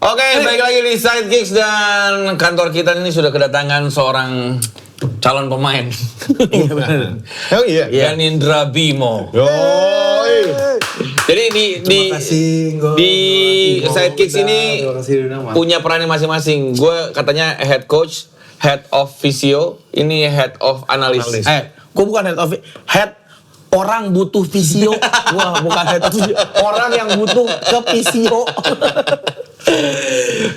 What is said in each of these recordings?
Oke, baik lagi di Sidekicks dan kantor kita ini sudah kedatangan seorang calon pemain. Iya benar. Oh iya. Ganindra Bimo. Yoi. Jadi di Sidekicks ini punya perannya masing-masing. Gue katanya head coach, head of physio, ini head of analysis. Gue bukan head orang butuh visio. Wah, bukan head of visio. Orang yang butuh ke visio.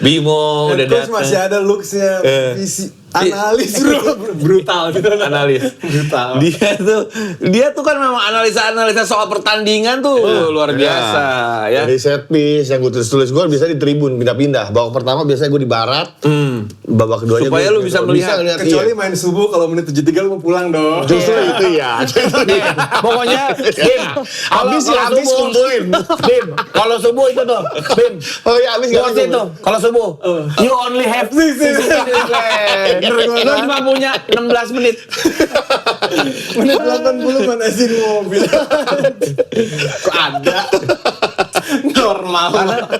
Bimo udah Terus datang. masih ada looks-nya visi analis bro. Brutal gitu. Analis. Brutal. Dia tuh kan memang analisa soal pertandingan tuh luar biasa ya. Dari set piece yang gue tulis gue biasa di tribun pindah-pindah. Babak pertama biasanya gue di barat. Babak keduanya Supaya lu bisa melihat. Kecuali main subuh kalau menit 73 lu mau pulang dong. Justru itu ya. Pokoknya, Bim. Habis kumpulin. Bim, kalau subuh itu tuh, Bim. Oh iya habis Gua itu, kalau subuh, you only have Lo cuma punya 16 menit. Menit 80 manasin mobil. Kok ada? Normal.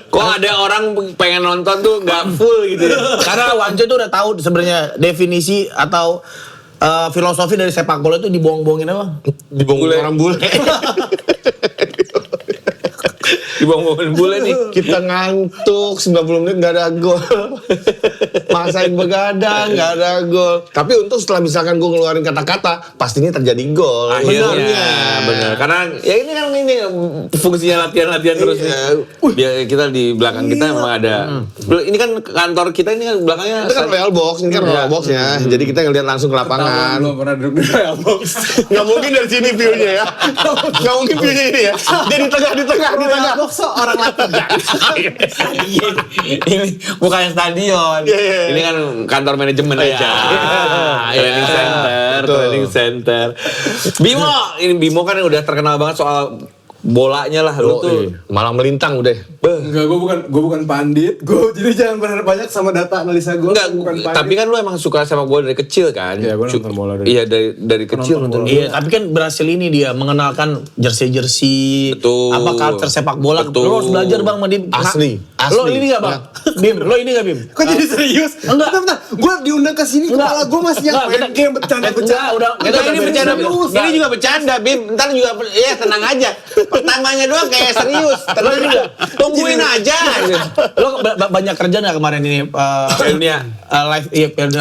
Kok ada orang pengen nonton tuh nggak full gitu ya? Karena Wanco itu udah tahu sebenarnya definisi atau filosofi dari sepak bola itu dibohong-bohongin apa? Dibongkar orang bule. Dibohong-bohongin bule nih. Kita ngantuk 90 menit nggak ada gol. Maksain begadang nggak ada gol. Tapi untung setelah misalkan gue ngeluarin kata-kata, pastinya terjadi gol. Akhirnya benar. Karena ya ini kan fungsinya latihan-latihan terus. Biar kita di belakang kita memang ada. Ini kan kantor kita ini kan belakangnya. Itu kan Royal Box, ini kan Royal Box ya. Jadi kita ngeliat langsung ke lapangan. Belum pernah duduk di Royal Box. Nggak mungkin dari sini view-nya ya. Nggak mungkin view-nya ini ya. Dia di tengah. Royal Box orang latihan. Ini bukan stadion. Ini kan kantor manajemen aja. Training center. Bimo kan udah terkenal banget soal bolanya lah. Lu tuh malah melintang udah. Enggak, gue bukan pandit. Gue jadi jangan berharap banyak sama data analisa gue. enggak, Bukan pandit. tapi kan lu emang suka sama bola dari kecil kan? Iya, gue nonton bola dari. Iya, dari kecil nonton bola. Iya, tapi kan berhasil ini dia mengenalkan jersey-jersey, Betul. apa culture sepak bola. Betul. Lo harus belajar Bang Madi. Asli. Lo ini enggak Bang? Bim, lo ini enggak Bim? Kok jadi serius? Enggak. Bentar. Gue diundang ke sini, kepala gue masih yang main game bercanda-bercanda. Udah, Ini bercanda, ini juga bercanda, Bim. Ntar juga, ya tenang aja. Pertamanya doang kayak serius. Tenang aja. Tungguin aja. Lo banyak kerja nggak kemarin ini? Dunia.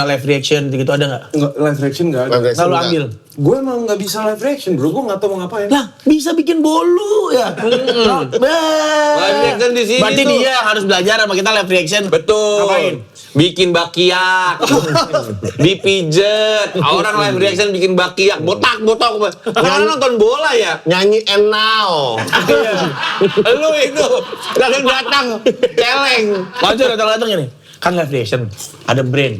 Live reaction gitu ada nggak? Enggak, live reaction enggak ada. Nggak lo ambil? Gue emang nggak bisa live reaction bro, gue nggak tahu mau ngapain. Lah bisa bikin bolu ya. Live reaction di sini Berarti tuh. dia harus belajar sama kita live reaction. Betul. Ngapain? Bikin bakiak. Dipijet. Orang live reaction bikin bakiak. Botak. Karena nonton bola ya. Nyanyi And Now. Lu itu datang celeng. Wajar datang ini. Kan live reaction, ada brand.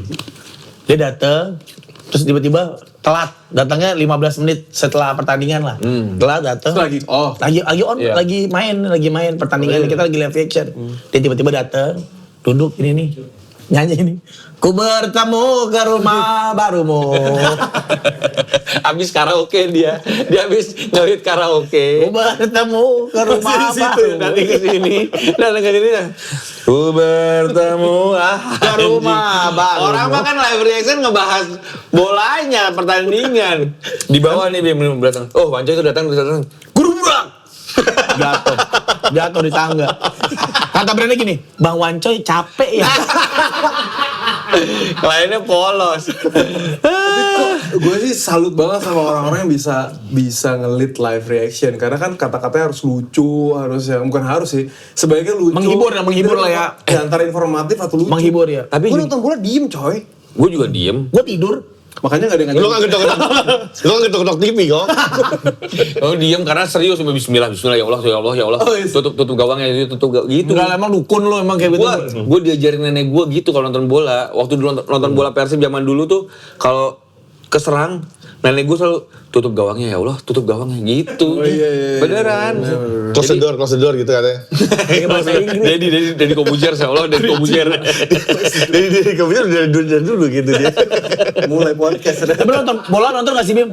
Dia datang, terus tiba-tiba telat. Datangnya 15 menit setelah pertandingan lah. Telat datang. Lagi on. Lagi main pertandingan. Kita lagi live reaction. Dia tiba-tiba datang, duduk ini nih. Nyanyi ini. Ku bertemu ke rumah barumu. Habis karaoke dia habis ngelit karaoke. Ku bertemu ke rumah barumu. Datang ke sini. Ku bertemu Ke rumah barumu. Orang mah kan live reaction ngebahas bolanya, pertandingan. Di bawah nih Bim datang. Oh, Wanco itu datang. Gerubrak. Jatuh di tangga. Kata brandnya gini, Bang Wancoy capek ya. Kliennya polos. Gue sih salut banget sama orang-orang yang bisa ngelit live reaction karena kan kata-katanya harus lucu, harus yang bukan harus sih, sebaiknya lucu. Menghibur lah ya. Antara informatif atau lucu. Menghibur ya. Tapi Gue nonton bola diem coy. gue juga diem. Gue tidur. Makanya gak ada Lu kan getok-getok TV kok. Oh diem karena serius Bismillah ya Allah. Tutup gawangnya tutup gitu. Enggak, emang dukun lo emang kayak gitu. Gue diajarin nenek gue gitu kalau nonton bola. Waktu dulu nonton bola Persib zaman dulu tuh kalau keserang nenek gue selalu tutup gawangnya ya Allah, tutup gawangnya gitu. Iya. Beneran. Close the door gitu katanya. Dari Kobujer saya Allah, dari Kobujer. Dari kemudian dari dulu gitu dia. Mulai podcast. Tapi nonton bola nonton gak sih Bim?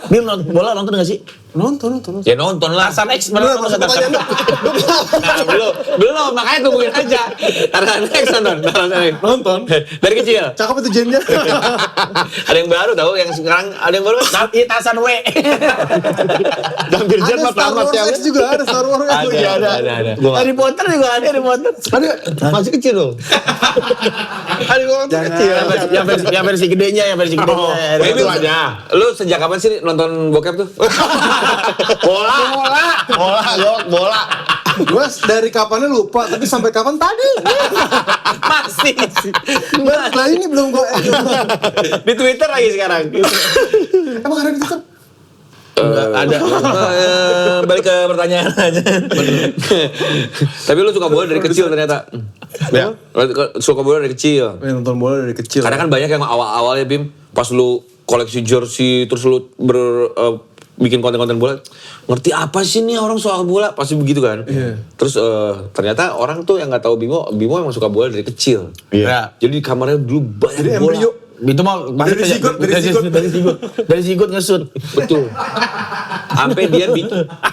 Bim nonton bola nonton gak sih? Nonton. Ya nonton lah. Tarzan X bener nonton nggak Tarzan? Nah, belum, makanya tungguin aja. Tarzan X Tarzan X. Nonton. Dari kecil. Cakep itu Jennya. Ada yang baru tahu, yang sekarang ada yang baru. Iya Tarzan W. Dampir Jet Ada Star Wars X juga, ada Star Wars X. Ada. Harry Potter juga ada Harry Potter. Ada masih kecil dong. Ada orang kecil. Yang versi gedenya, yang versi gedenya. Eh, Bim, lu sejak kapan sih nonton bokep tuh? Bola. Gue dari kapannya lupa, tapi sampai kapan tadi? Masih. Nah ini belum gue. Di Twitter lagi sekarang. Emang ada di Twitter? Ada. Balik ke pertanyaan aja. Tapi lu suka bola dari kecil ternyata. Ya. Suka bola dari kecil. Nonton bola dari kecil. Karena kan banyak yang awal-awalnya Bim, pas lu koleksi jersey terus lu bikin konten-konten bola, ngerti apa sih nih orang soal bola, pasti begitu kan. Iya. Terus ternyata orang tuh yang nggak tahu Bimo emang suka bola dari kecil. Iya. Jadi di kamarnya dulu banyak Jadi bola. embrio. Itu mah dari sigot ngesut. Betul. Sampai dia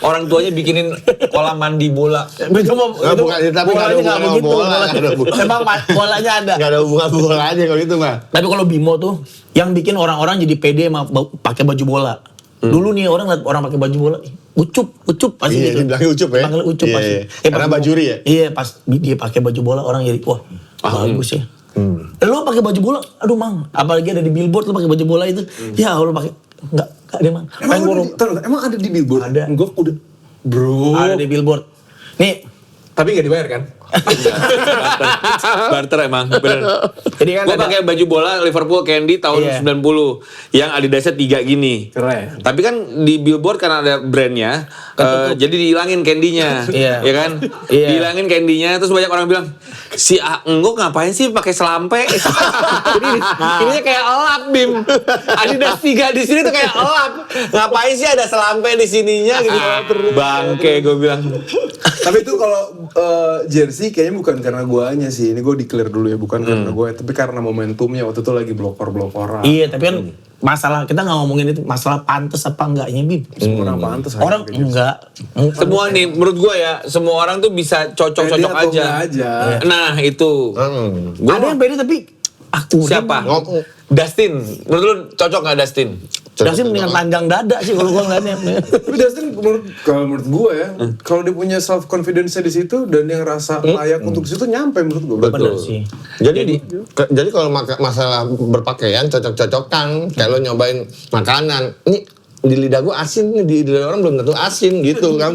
orang tuanya bikinin kolam mandi bola. Itu mah Bukan, tapi nggak ada bolanya nggak hubungan begitu. bola, nggak ada hubungan. Emang bolanya ada. Gak ada hubungan bola aja kalau itu mah. Tapi kalau Bimo tuh yang bikin orang-orang jadi pede sama pakai baju bola. Dulu nih orang liat orang pakai baju bola, ucup pasti Iya, gitu. dibilangnya ucup ya? Dipanggil ucup Iya, pasti. iya. Pas Karena Bimo- bajuri ya? Iya, pas dia pakai baju bola orang jadi wah bagus ya. Lo pakai baju bola, aduh mang, apalagi ada di billboard lo pakai baju bola itu, ya lo pakai enggak ada mang. Emang ada di billboard? Ada. Gue udah. Bro. Ada di billboard. Nih, Tapi nggak dibayar kan? Barter emang, bener. jadi kan Gue ada- pakai baju bola Liverpool Candy tahun Iya. 90 yang Adidasnya 3 gini. Keren. Tapi kan di billboard karena ada brandnya, jadi dihilangin candy-nya, Iya. ya kan? Iya. Dihilangin candy-nya, terus banyak orang bilang, si Enggo ngapain sih pakai selampe? Jadi ininya kayak elap Bim. Adidas 3 di sini tuh kayak elap. Ngapain sih ada selampe di sininya gitu? Bangke gue bilang. Tapi itu kalau jersey kayaknya bukan karena guanya sih. Ini gue declare dulu ya, bukan karena gue, tapi karena momentumnya waktu itu lagi blokor-blokoran. Iya, tapi kan masalah kita nggak ngomongin itu masalah pantas apa enggaknya Bim. Semua orang pantas. Orang enggak. Semua nih, menurut gue ya, semua orang tuh bisa cocok-cocok Pede atau aja. enggak aja. Nah itu. Ada yang beda tapi aku Siapa? Dustin. Menurut lu cocok nggak Dustin? Dustin mendingan panjang dada sih kalau gua ngeliatnya. Tapi Dustin menurut gue ya, kalau dia punya self confidence di situ dan yang rasa layak untuk situ nyampe menurut gue. Bener sih. Jadi kalau masalah berpakaian cocok-cocokan, kayak lo nyobain makanan, ini di lidah gue asin, nih di lidah orang belum tentu asin gitu kan.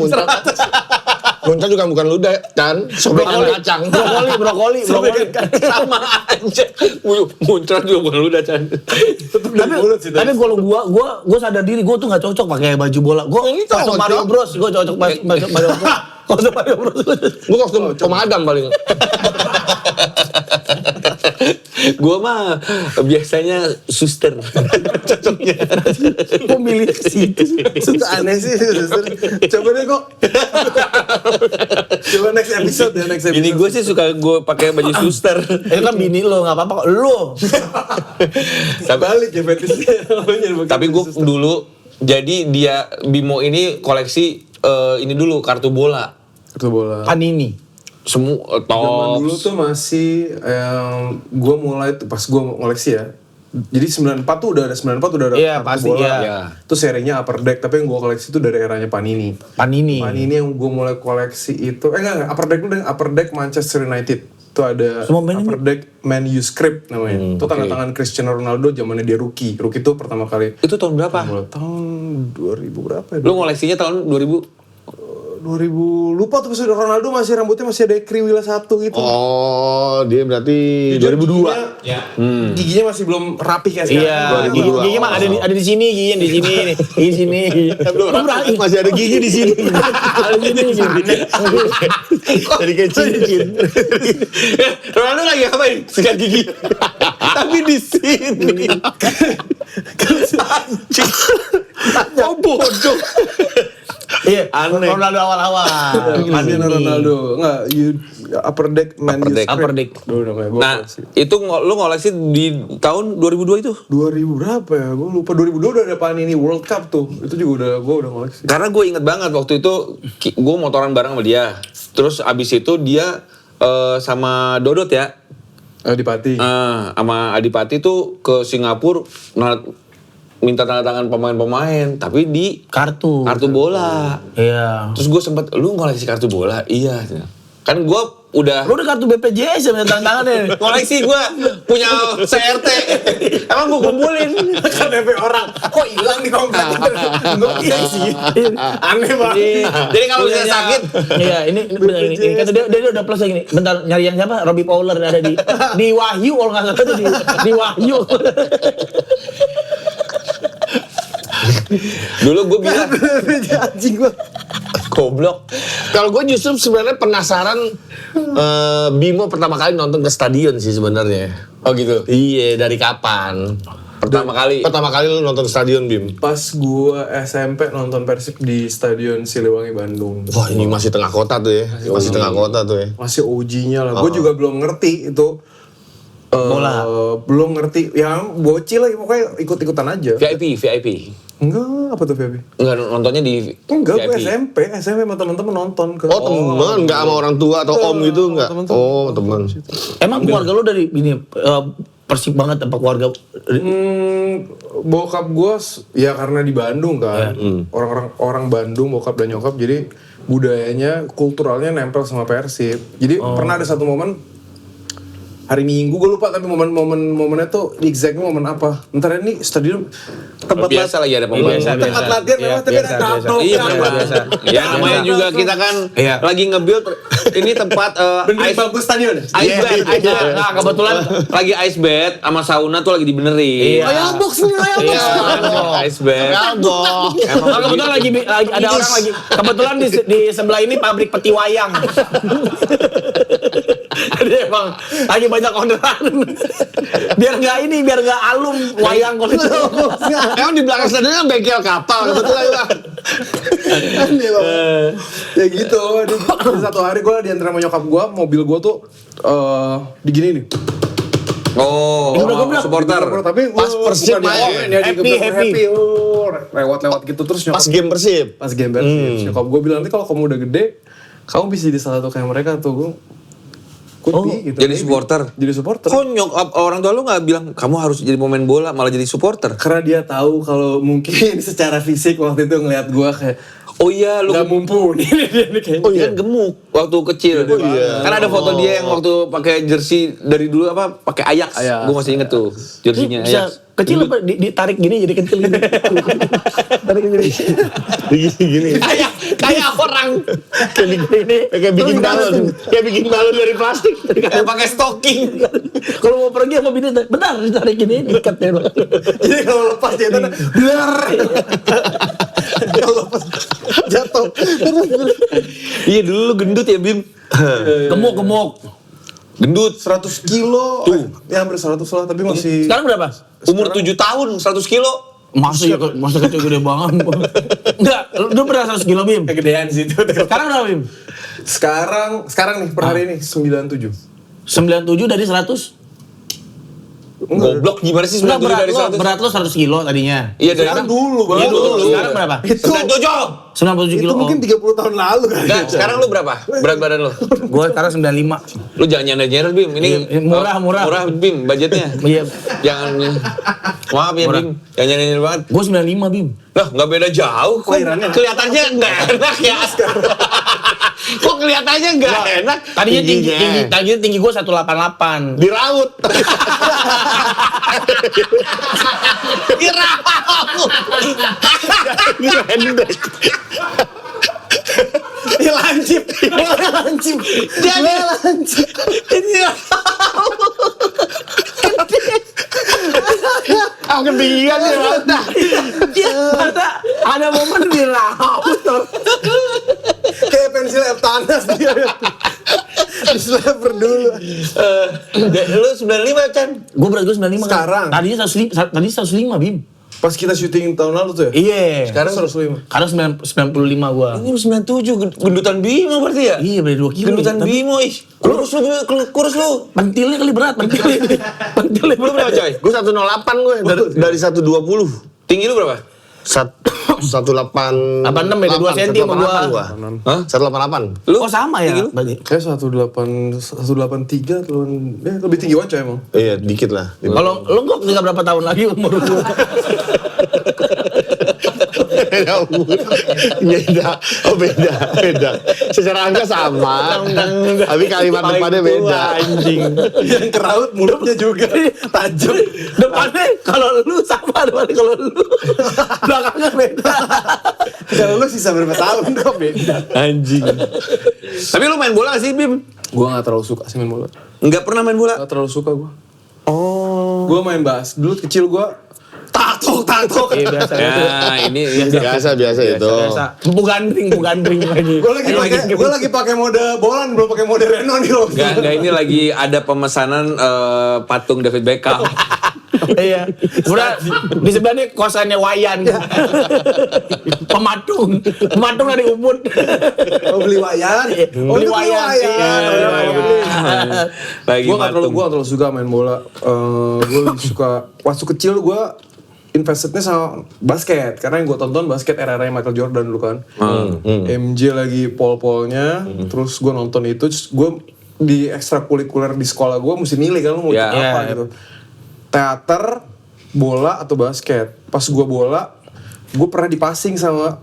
Muncul juga bukan ludah kan, sobekan kacang. Brokoli. Sama aja. Muncrat juga bukan lu dah Chan. Tapi kalau gua sadar diri gua tuh nggak cocok pakai baju bola. Gua cocok Mario Bros, gua cocok Mario Bros. Cocok Mario Bros. Gue kostum pemadam paling. Gua mah biasanya suster. Cocoknya. Gua milih ke situ. Suka aneh sih. Coba deh kok. Coba next episode ya, next episode. Ini gue sih suka gue pakai baju suster. Itu kan bini lo nggak apa-apa kok. Lo. Balik ya fetishnya. Tapi gue dulu jadi dia Bimo ini koleksi ini dulu kartu bola. Itu bola. Panini. Semua Zaman dulu tops. tuh masih gue mulai tuh pas gue ngoleksi ya. Jadi 94 tuh udah ada Iya, kartu pasti, bola. iya. Itu serinya Upper Deck, tapi yang gue koleksi itu dari eranya Panini. Panini. Panini yang gue mulai koleksi itu enggak Upper Deck dulu deh, Upper Deck Manchester United. Itu ada Semua main Upper Deck Man U Script namanya. Itu tanda tangan Cristiano Ronaldo zamannya dia rookie. Rookie itu pertama kali Itu tahun berapa? tahun 2000 berapa ya? Lu ngoleksinya tahun 2000? 2000 lupa tuh pas Ronaldo masih rambutnya masih ada kriwil 1 gitu. Oh, dia berarti 2002. Giginya masih belum rapi kayak sekarang. Iya, 2002. gigi mah ada di sini, gigi di sini, di sini. Masih ada gigi di sini. Ada di sini. Jadi kayak cincin. Ronaldo lagi ngapain? Sikat gigi. Tapi di sini. Oh bodoh. Iya, Aneh. Ronaldo awal-awal. Cristiano Ronaldo. Enggak, upper deck man. Upper deck. Upper deck. Duh, udah kayak gua Nah, koleksi. itu lu ngoleksi di tahun 2002 itu? 2000 berapa ya? Gue lupa. 2002 udah ada Panini World Cup tuh. Itu juga gue udah koleksi. Karena gue inget banget waktu itu gue motoran bareng sama dia. Terus abis itu dia sama Dodot ya. Adipati. Sama Adipati tuh ke Singapura minta tanda tangan pemain-pemain, tapi di Kartu bola. Iya. Terus gue sempet, lu ngoleksi kartu bola? Iya. Kan gue udah Lu udah kartu BPJS ya tangan-tangannya. koleksi, gue punya CRT. Emang gue kumpulin. Kan DP orang. Kok hilang nih kongkak? Iya sih. Aneh banget. Jadi kalau misalnya sakit, Iya, ini benar ini. Kata dia udah plus lagi nih. Bentar, nyari yang siapa? Robbie Fowler ada di Wahyu kalau nggak salah tuh di Wahyu. dulu gue bilang, Anjing gue. goblok. Kalau gue justru sebenarnya penasaran Bimo pertama kali nonton ke stadion sih sebenarnya. Oh gitu? Iya, dari kapan? Pertama kali. Pertama kali lu nonton ke stadion, Bim? Pas gue SMP nonton Persib di Stadion Siliwangi Bandung. Wah, ini masih tengah kota tuh ya. Masih tengah kota tuh ya. Masih OG-nya lah. Gue juga belum ngerti itu. Bola. Belum ngerti. Yang bocil lagi pokoknya ikut-ikutan aja. VIP. Enggak, apa tuh VIP? Enggak, nontonnya di Enggak, gue VIP. SMP sama temen-temen nonton ke. Oh, temen, nggak sama orang tua atau om gitu nggak? temen-temen. Oh, teman. Emang keluarga lu dari ini Persib banget apa keluarga? Bokap gue ya karena di Bandung kan. Orang Bandung, bokap dan nyokap, jadi budayanya, kulturalnya nempel sama Persib. Jadi pernah ada satu momen hari Minggu, gue lupa tapi momennya tuh exactly momen apa. Ntar ini stadion tempat Biasa lagi ada pemain. tempat latihan memang tapi ada double. Iya, biasa. Ya namanya juga kita kan lagi nge-build ini tempat Bener bagus stadion. ice bed. Nah, kebetulan lagi ice bed sama sauna tuh lagi dibenerin. Iya. Ayam box nih, ayam box. Ice bed. Box. Nah, kebetulan lagi ada orang lagi. Kebetulan di sebelah ini pabrik peti wayang. Jadi emang lagi banyak orderan. biar nggak alum wayang kalau itu. Emang di belakang stadion kan bengkel kapal kebetulan lah. Aneh banget. Ya gitu. Ada satu hari gue diantar sama nyokap gue, mobil gue tuh digini nih. Oh, supporter. Tapi Pas Persib main. Happy. Lewat-lewat gitu terus nyokap. Pas game Persib. Pas game Persib. Nyokap gue bilang nanti kalau kamu udah gede, kamu bisa jadi salah satu kayak mereka tuh. Gue gitu. Jadi supporter. Jadi supporter. Kok orang tua lu nggak bilang kamu harus jadi pemain bola, malah jadi supporter? Karena dia tahu kalau mungkin secara fisik waktu itu ngelihat gue kayak Oh iya, lu nggak mumpuni. Oh iya, kan gemuk waktu kecil. Oh iya. Kan ada foto dia yang waktu pakai jersey dari dulu apa? Pakai Ajax. Ajax. Gue masih inget tuh jersinya Bisa Ajax. kecil apa ditarik gini jadi kecil gini. Tarik gini. Gini. Kayak orang Kayak bikin balon. Kayak bikin balon dari plastik. kayak pakai stocking. Kalau mau pergi sama bini, benar ditarik gini ikat ya. Jadi kalau lepas dia tuh biar kalau lepas jatuh. Iya dulu lu gendut ya Bim. Gemuk. Gendut. 100 kilo. Tuh. Ya hampir 100 lah tapi masih. Sekarang berapa? Umur 7 tahun, 100 kilo. Masa kecil gede banget. Enggak, lu pernah 100 kilo Bim? Kegedean sih itu. Sekarang berapa Bim? Sekarang nih per hari ini 97. 97 dari 100? Goblok gimana sih Enggak, 97 dari 100? berat lo 100 kilo tadinya. Iya dari Sekarang dulu Iya Bang. dulu. Sekarang berapa? 97. 97 kilo. Itu mungkin 30 tahun lalu kan. Enggak, sekarang lu berapa? Berat badan lu? Gue sekarang 95. Lu jangan nyender-nyender Bim. Ini Murah. Murah Bim budgetnya. Iya. Jangan maaf ya Murah. Bim. Jangan nyender banget. Gue 95 Bim. Lah, nggak beda jauh. Kok kelihatannya nggak enak ya? Kok kelihatannya nggak enak? Tadinya tinggi gue 188. Diraut. Diraut. Pendek. Lancip. Aku ketinggian ya. Ada momen diraut. Kayak pensil Eptanas dia. Disleper dulu. Lu 95 Chan? Gue berat gue 95 Sekarang? kan. Tadinya 105 Bim. Pas kita syuting tahun lalu tuh ya? Iya. Sekarang 105. Karena 95 gua. Ini 97 gendutan Bimo berarti ya? Iya, beda 2 kilo. Gendutan Bimo ih. Kurus lu. Pentilnya kali berat, pentilnya. Pentilnya Lu berapa coy? Gue 108 gue dari 120. Tinggi lu berapa? 186 86, beda 2 senti sama gua. Hah? 188. Lu? Oh sama ya? Berarti. Kayak 183 tuh. Lebih tinggi Wan coy emang. Iya, dikit lah. Kalau lu kok tinggal berapa tahun lagi umur lu? Beda. Oh beda. Secara angka sama. Tapi kalimat depannya beda. Anjing. Yang keraut mulutnya juga tajam. Depannya kalau lu sama, depannya kalau lu. Belakangnya beda. Kalau lu sisa berapa tahun kok beda. Anjing. Tapi lu main bola gak sih, Bim? Gua gak terlalu suka sih main bola. Enggak pernah main bola? Gak terlalu suka gua. Oh. Gua main bas. Dulu kecil gua tak-tok. Iya biasa. Ya, ini Biasa itu. Biasa. Gandring lagi. Gua lagi pakai mode bolan, belum pakai mode Reno nih loh. Enggak, ini lagi ada pemesanan patung David Beckham. Iya. Udah di sebelahnya kosannya Wayan. Pematung dari Ubud. Oh beli wayan. Beli Wayan. Lagi Gua gak patung. terlalu suka main bola. Gua lebih suka waktu kecil gua investednya sama basket karena yang gue tonton basket era-era Michael Jordan dulu kan. MJ lagi pol-polnya, terus gue nonton itu, terus gue di ekstrakurikuler di sekolah gue mesti milih kan lu mau Ya. ikut apa gitu. Teater, bola atau basket. Pas gue bola, gue pernah dipasing sama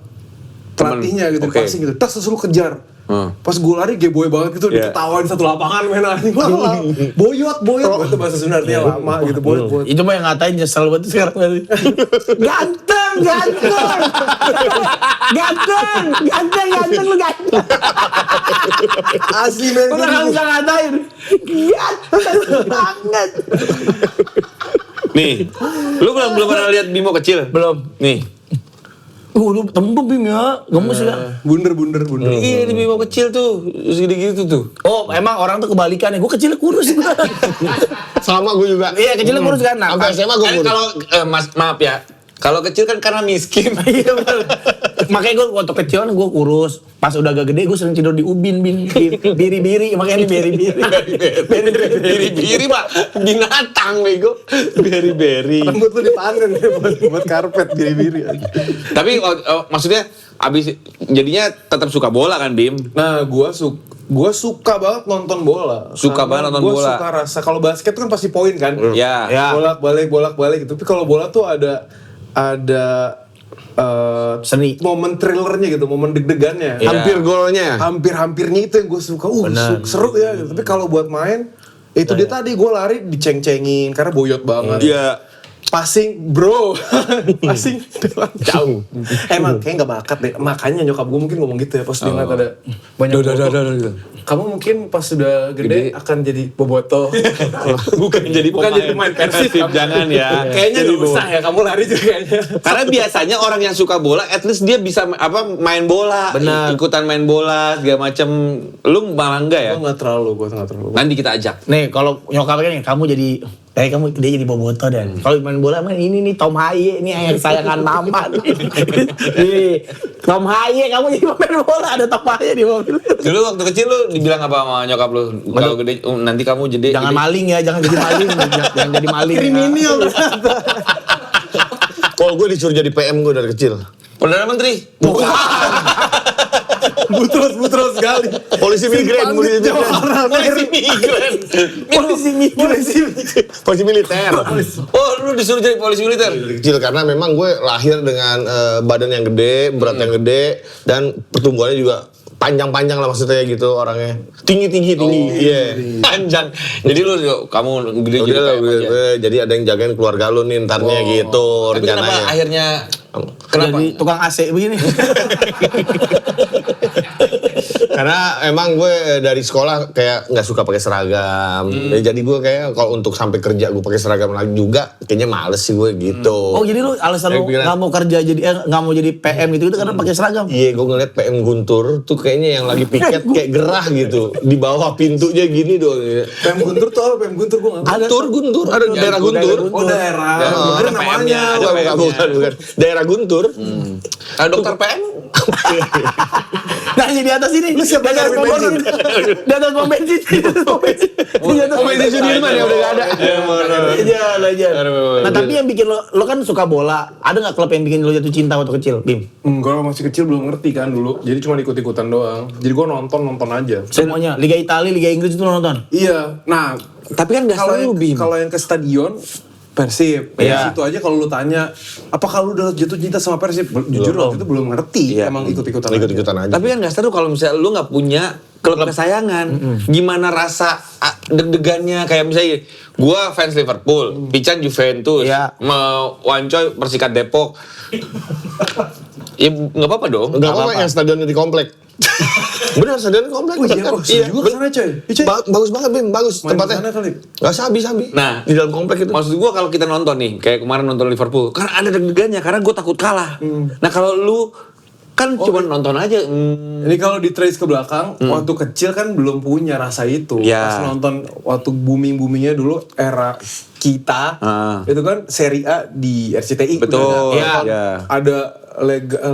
pelatihnya gitu, Oke. dipasing gitu. Tas terus lu kejar. Pas gue lari gay-boy banget gitu, Iya. diketawain satu lapangan main anjing. Boyot. Itu bahasa Sunda artinya lama gitu, boyot. Itu mah yang ngatain nyesel banget sekarang. Ganteng lu ganteng. Asli men. Udah gak bisa ngatain. Ganteng banget. Nih, lu belum pernah lihat Bimo kecil? Belum. Nih. Lu tembem Bim ya, gemes ya. Bunder. Iya, di Bimo kecil tuh, segede gitu tuh. Oh, emang orang tuh kebalikannya. Gue kecilnya kurus. Sama gue juga. Iya, kecilnya kurus kan. Nah, Sampai SMA gue Kan kalau maaf ya, kalau kecil kan karena miskin. Iya betul. Makanya gue waktu kecil kan gue kurus. Pas udah agak gede gue sering tidur di ubin, biri-biri. Makanya ini biri-biri. Beri-beri Pak, binatang bego. Beri-beri. Rambut lu dipanen ya buat karpet biri-biri. Tapi maksudnya abis jadinya tetap suka bola kan Bim? Nah, gua suka banget nonton bola. Suka banget nonton bola. Gua suka rasa kalau basket tuh kan pasti poin kan. Ya. Bolak-balik gitu. Tapi kalau bola tuh ada Seni. momen thrillernya gitu, momen deg-degannya. Iya. Hampir golnya. Hampirnya itu yang gue suka. Benar. Seru ya gitu. Tapi kalau buat main itu dia tadi gue lari diceng-cengin karena boyot banget. Iya. Passing bro. Passing jauh. Emang kayak gak bakat deh. Makanya nyokap gue mungkin ngomong gitu ya pas dia ngeliat ada banyak boboto. Kamu mungkin pas sudah gede akan jadi boboto. Bukan jadi pemain Persib. Jangan ya. Kayaknya gak usah ya, kamu lari juga kayaknya. Karena biasanya orang yang suka bola, at least dia bisa main bola, Benar. ikutan main bola segala macem. Lu malah enggak ya? Gue gak terlalu. Nanti kita ajak. Nih kalau nyokapnya nih kamu jadi kamu dia jadi boboto dan kalau main bola main ini nih Tom Haye ini yang sayangan mama nih Tom Haye kamu jadi pemain bola ada Tom Haye di mobil. Dulu waktu kecil lu dibilang apa sama nyokap lu? Kalau gede nanti kamu jadi Jangan maling ya, jangan jadi maling, jangan jadi maling. Kriminal. Kalau gue disuruh jadi PM gue dari kecil. Perdana Menteri. Butros sekali. Polisi migran. Polisi militer. Oh, lu disuruh jadi polisi militer. Dari kecil karena memang gue lahir dengan badan yang gede, berat yang gede, dan pertumbuhannya juga panjang-panjang lah maksudnya gitu orangnya. Tinggi. Iya. Panjang. Jadi lu kamu gede jadi Udah lah, PM aja. jadi ada yang jagain keluarga lu nih ntarnya gitu Tapi kenapa rencananya. akhirnya kenapa? Jadi tukang AC begini. Karena emang gue dari sekolah kayak nggak suka pakai seragam. Jadi gue kayak kalau untuk sampai kerja gue pakai seragam lagi juga kayaknya males sih gue gitu. Oh jadi lu alasan lu nggak mau kerja jadi nggak mau jadi PM gitu karena pakai seragam? Iya, gue ngeliat PM Guntur tuh kayaknya yang lagi piket kayak gerah gitu. Di bawah pintunya gini doang. PM Guntur tuh apa? PM Guntur gue nggak. Guntur, ada daerah Guntur. Oh daerah. Ada namanya. Bukan. Daerah Guntur. Ada dokter PM? Nah di atas ini, lu siapa di atas pom bensin? Di atas pom bensin, di atas pom bensin. Di atas pom bensin Sudirman ya udah nggak ada. Aja. Nah tapi yang bikin lo kan suka bola, ada nggak klub yang bikin lo jatuh cinta waktu kecil, Bim? Gue masih kecil belum ngerti kan dulu, jadi cuma ikut-ikutan doang. Jadi gue nonton aja. Semuanya, Liga Italia, Liga Inggris itu lo nonton? Iya, nah Tapi kan dasarnya lu Bim. kalau yang ke stadion Persib, Iya. situ aja kalau lu tanya, apakah lu udah jatuh cinta sama Persib? Jujur waktu itu belum ngerti, Iya. emang ikut-ikutan Aja. Tapi kan dasar tuh kalau misalnya lu nggak punya klub kesayangan, gimana rasa deg-degannya kayak misalnya gua fans Liverpool, Pican Juventus, Iya. Wancoy Persikat Depok. Ya nggak apa-apa dong. Enggak apa-apa yang stadionnya di komplek. Benar, stadion di komplek. Oh iya, Kan? oh, juga kesana coy. Iya, coy. Bagus banget, Bim. Bagus Main tempatnya. kesana kali. Gak sabi-sabi. Nah, di dalam komplek itu. Maksud gua kalau kita nonton nih, kayak kemarin nonton Liverpool, karena ada deg-degannya, karena gua takut kalah. Nah kalau lu kan cuma nonton aja. Ini kalau di trace ke belakang, waktu kecil kan belum punya rasa itu. Iya. Pas nonton waktu booming-boomingnya dulu era kita, itu kan Serie A di RCTI. Betul, Iya. iya. Ada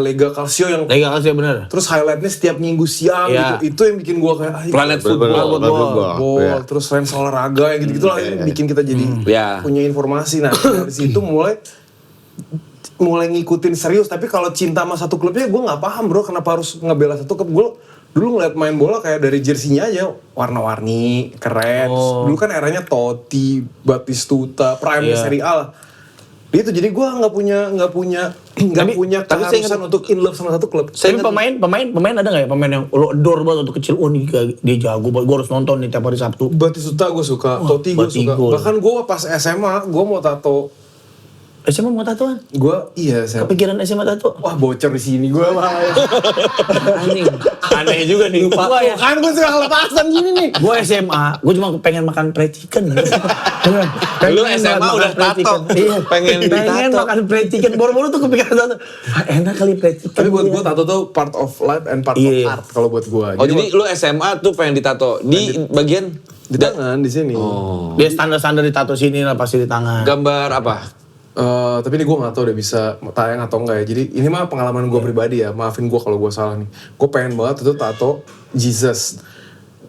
Lega Calcio yang Liga Inggris bener. terus highlightnya setiap minggu siang Iya. gitu. Itu yang bikin gua kayak Planet Football. ball, Iya. terus fans olahraga yang gitu-gitu lah ini bikin kita jadi Iya. punya informasi. Nah, dari situ mulai ngikutin serius, tapi kalau cinta sama satu klubnya gue nggak paham bro kenapa harus ngebela satu klub. Gue dulu ngeliat main bola kayak dari jersinya aja warna-warni keren. Terus dulu kan eranya Totti, Batistuta, prime Serie A lah. Itu jadi gue nggak punya tapi saya keharusan untuk in love sama satu klub. Tapi pemain ada nggak ya pemain yang lo adore banget waktu kecil? Oh nih dia jago banget, gue harus nonton nih tiap hari Sabtu. Batistuta gue suka, Totti gue suka. Batigol. Bahkan gue pas SMA gue mau tato. SMA mau tatoan? Gue SMA. Kepikiran SMA tato? Wah bocor di sini gue mah. Aneh juga nih. Lupa. Gua ya, Kan gue suka lepasan gini nih. gue SMA, gue cuma pengen makan fried chicken. Lu SMA udah tato. Iya, Pengen pengen ditato. makan fried chicken. Boro-boro tuh kepikiran tato. Enak kali fried chicken. Tapi buat Iya. gue tato tuh part of life and part Iya. of art kalau buat gue. Oh jadi lu SMA tuh pengen ditato di bagian di tangan di sini. Dia standar-standar di tato sini lah pasti di tangan. gambar apa? Tapi ini gue nggak tahu udah bisa tayang atau enggak ya. Jadi ini mah pengalaman gue pribadi ya. Maafin gue kalau gue salah nih. Gue pengen banget itu tato Jesus.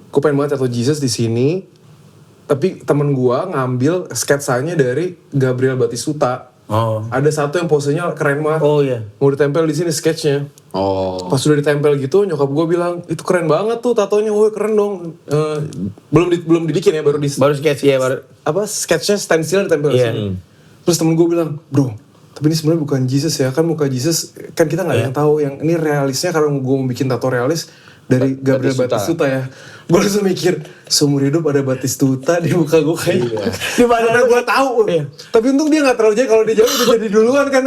Gue pengen banget tato Jesus di sini. Tapi temen gue ngambil sketsanya dari Gabriel Batistuta. Oh. Ada satu yang posenya keren banget. Oh iya. Mau ditempel di sini sketsnya. Oh. Pas udah ditempel gitu, nyokap gue bilang itu keren banget tuh tatonya, woi keren dong. Belum dibikin ya, baru sketch ya baru. apa sketsnya stencil ditempel di Iya. sini. Terus temen gue bilang, bro, tapi ini sebenarnya bukan Jesus ya, kan muka Jesus kan kita nggak ada yang tahu, yang ini realisnya karena gue mau bikin tato realis dari Gabriel Batistuta ya. Gue langsung mikir, seumur hidup ada Batistuta di muka gue kayaknya. Di mana gue tahu. Iya. Tapi untung dia nggak terlalu jadi, kalau dia jauh udah jadi duluan kan.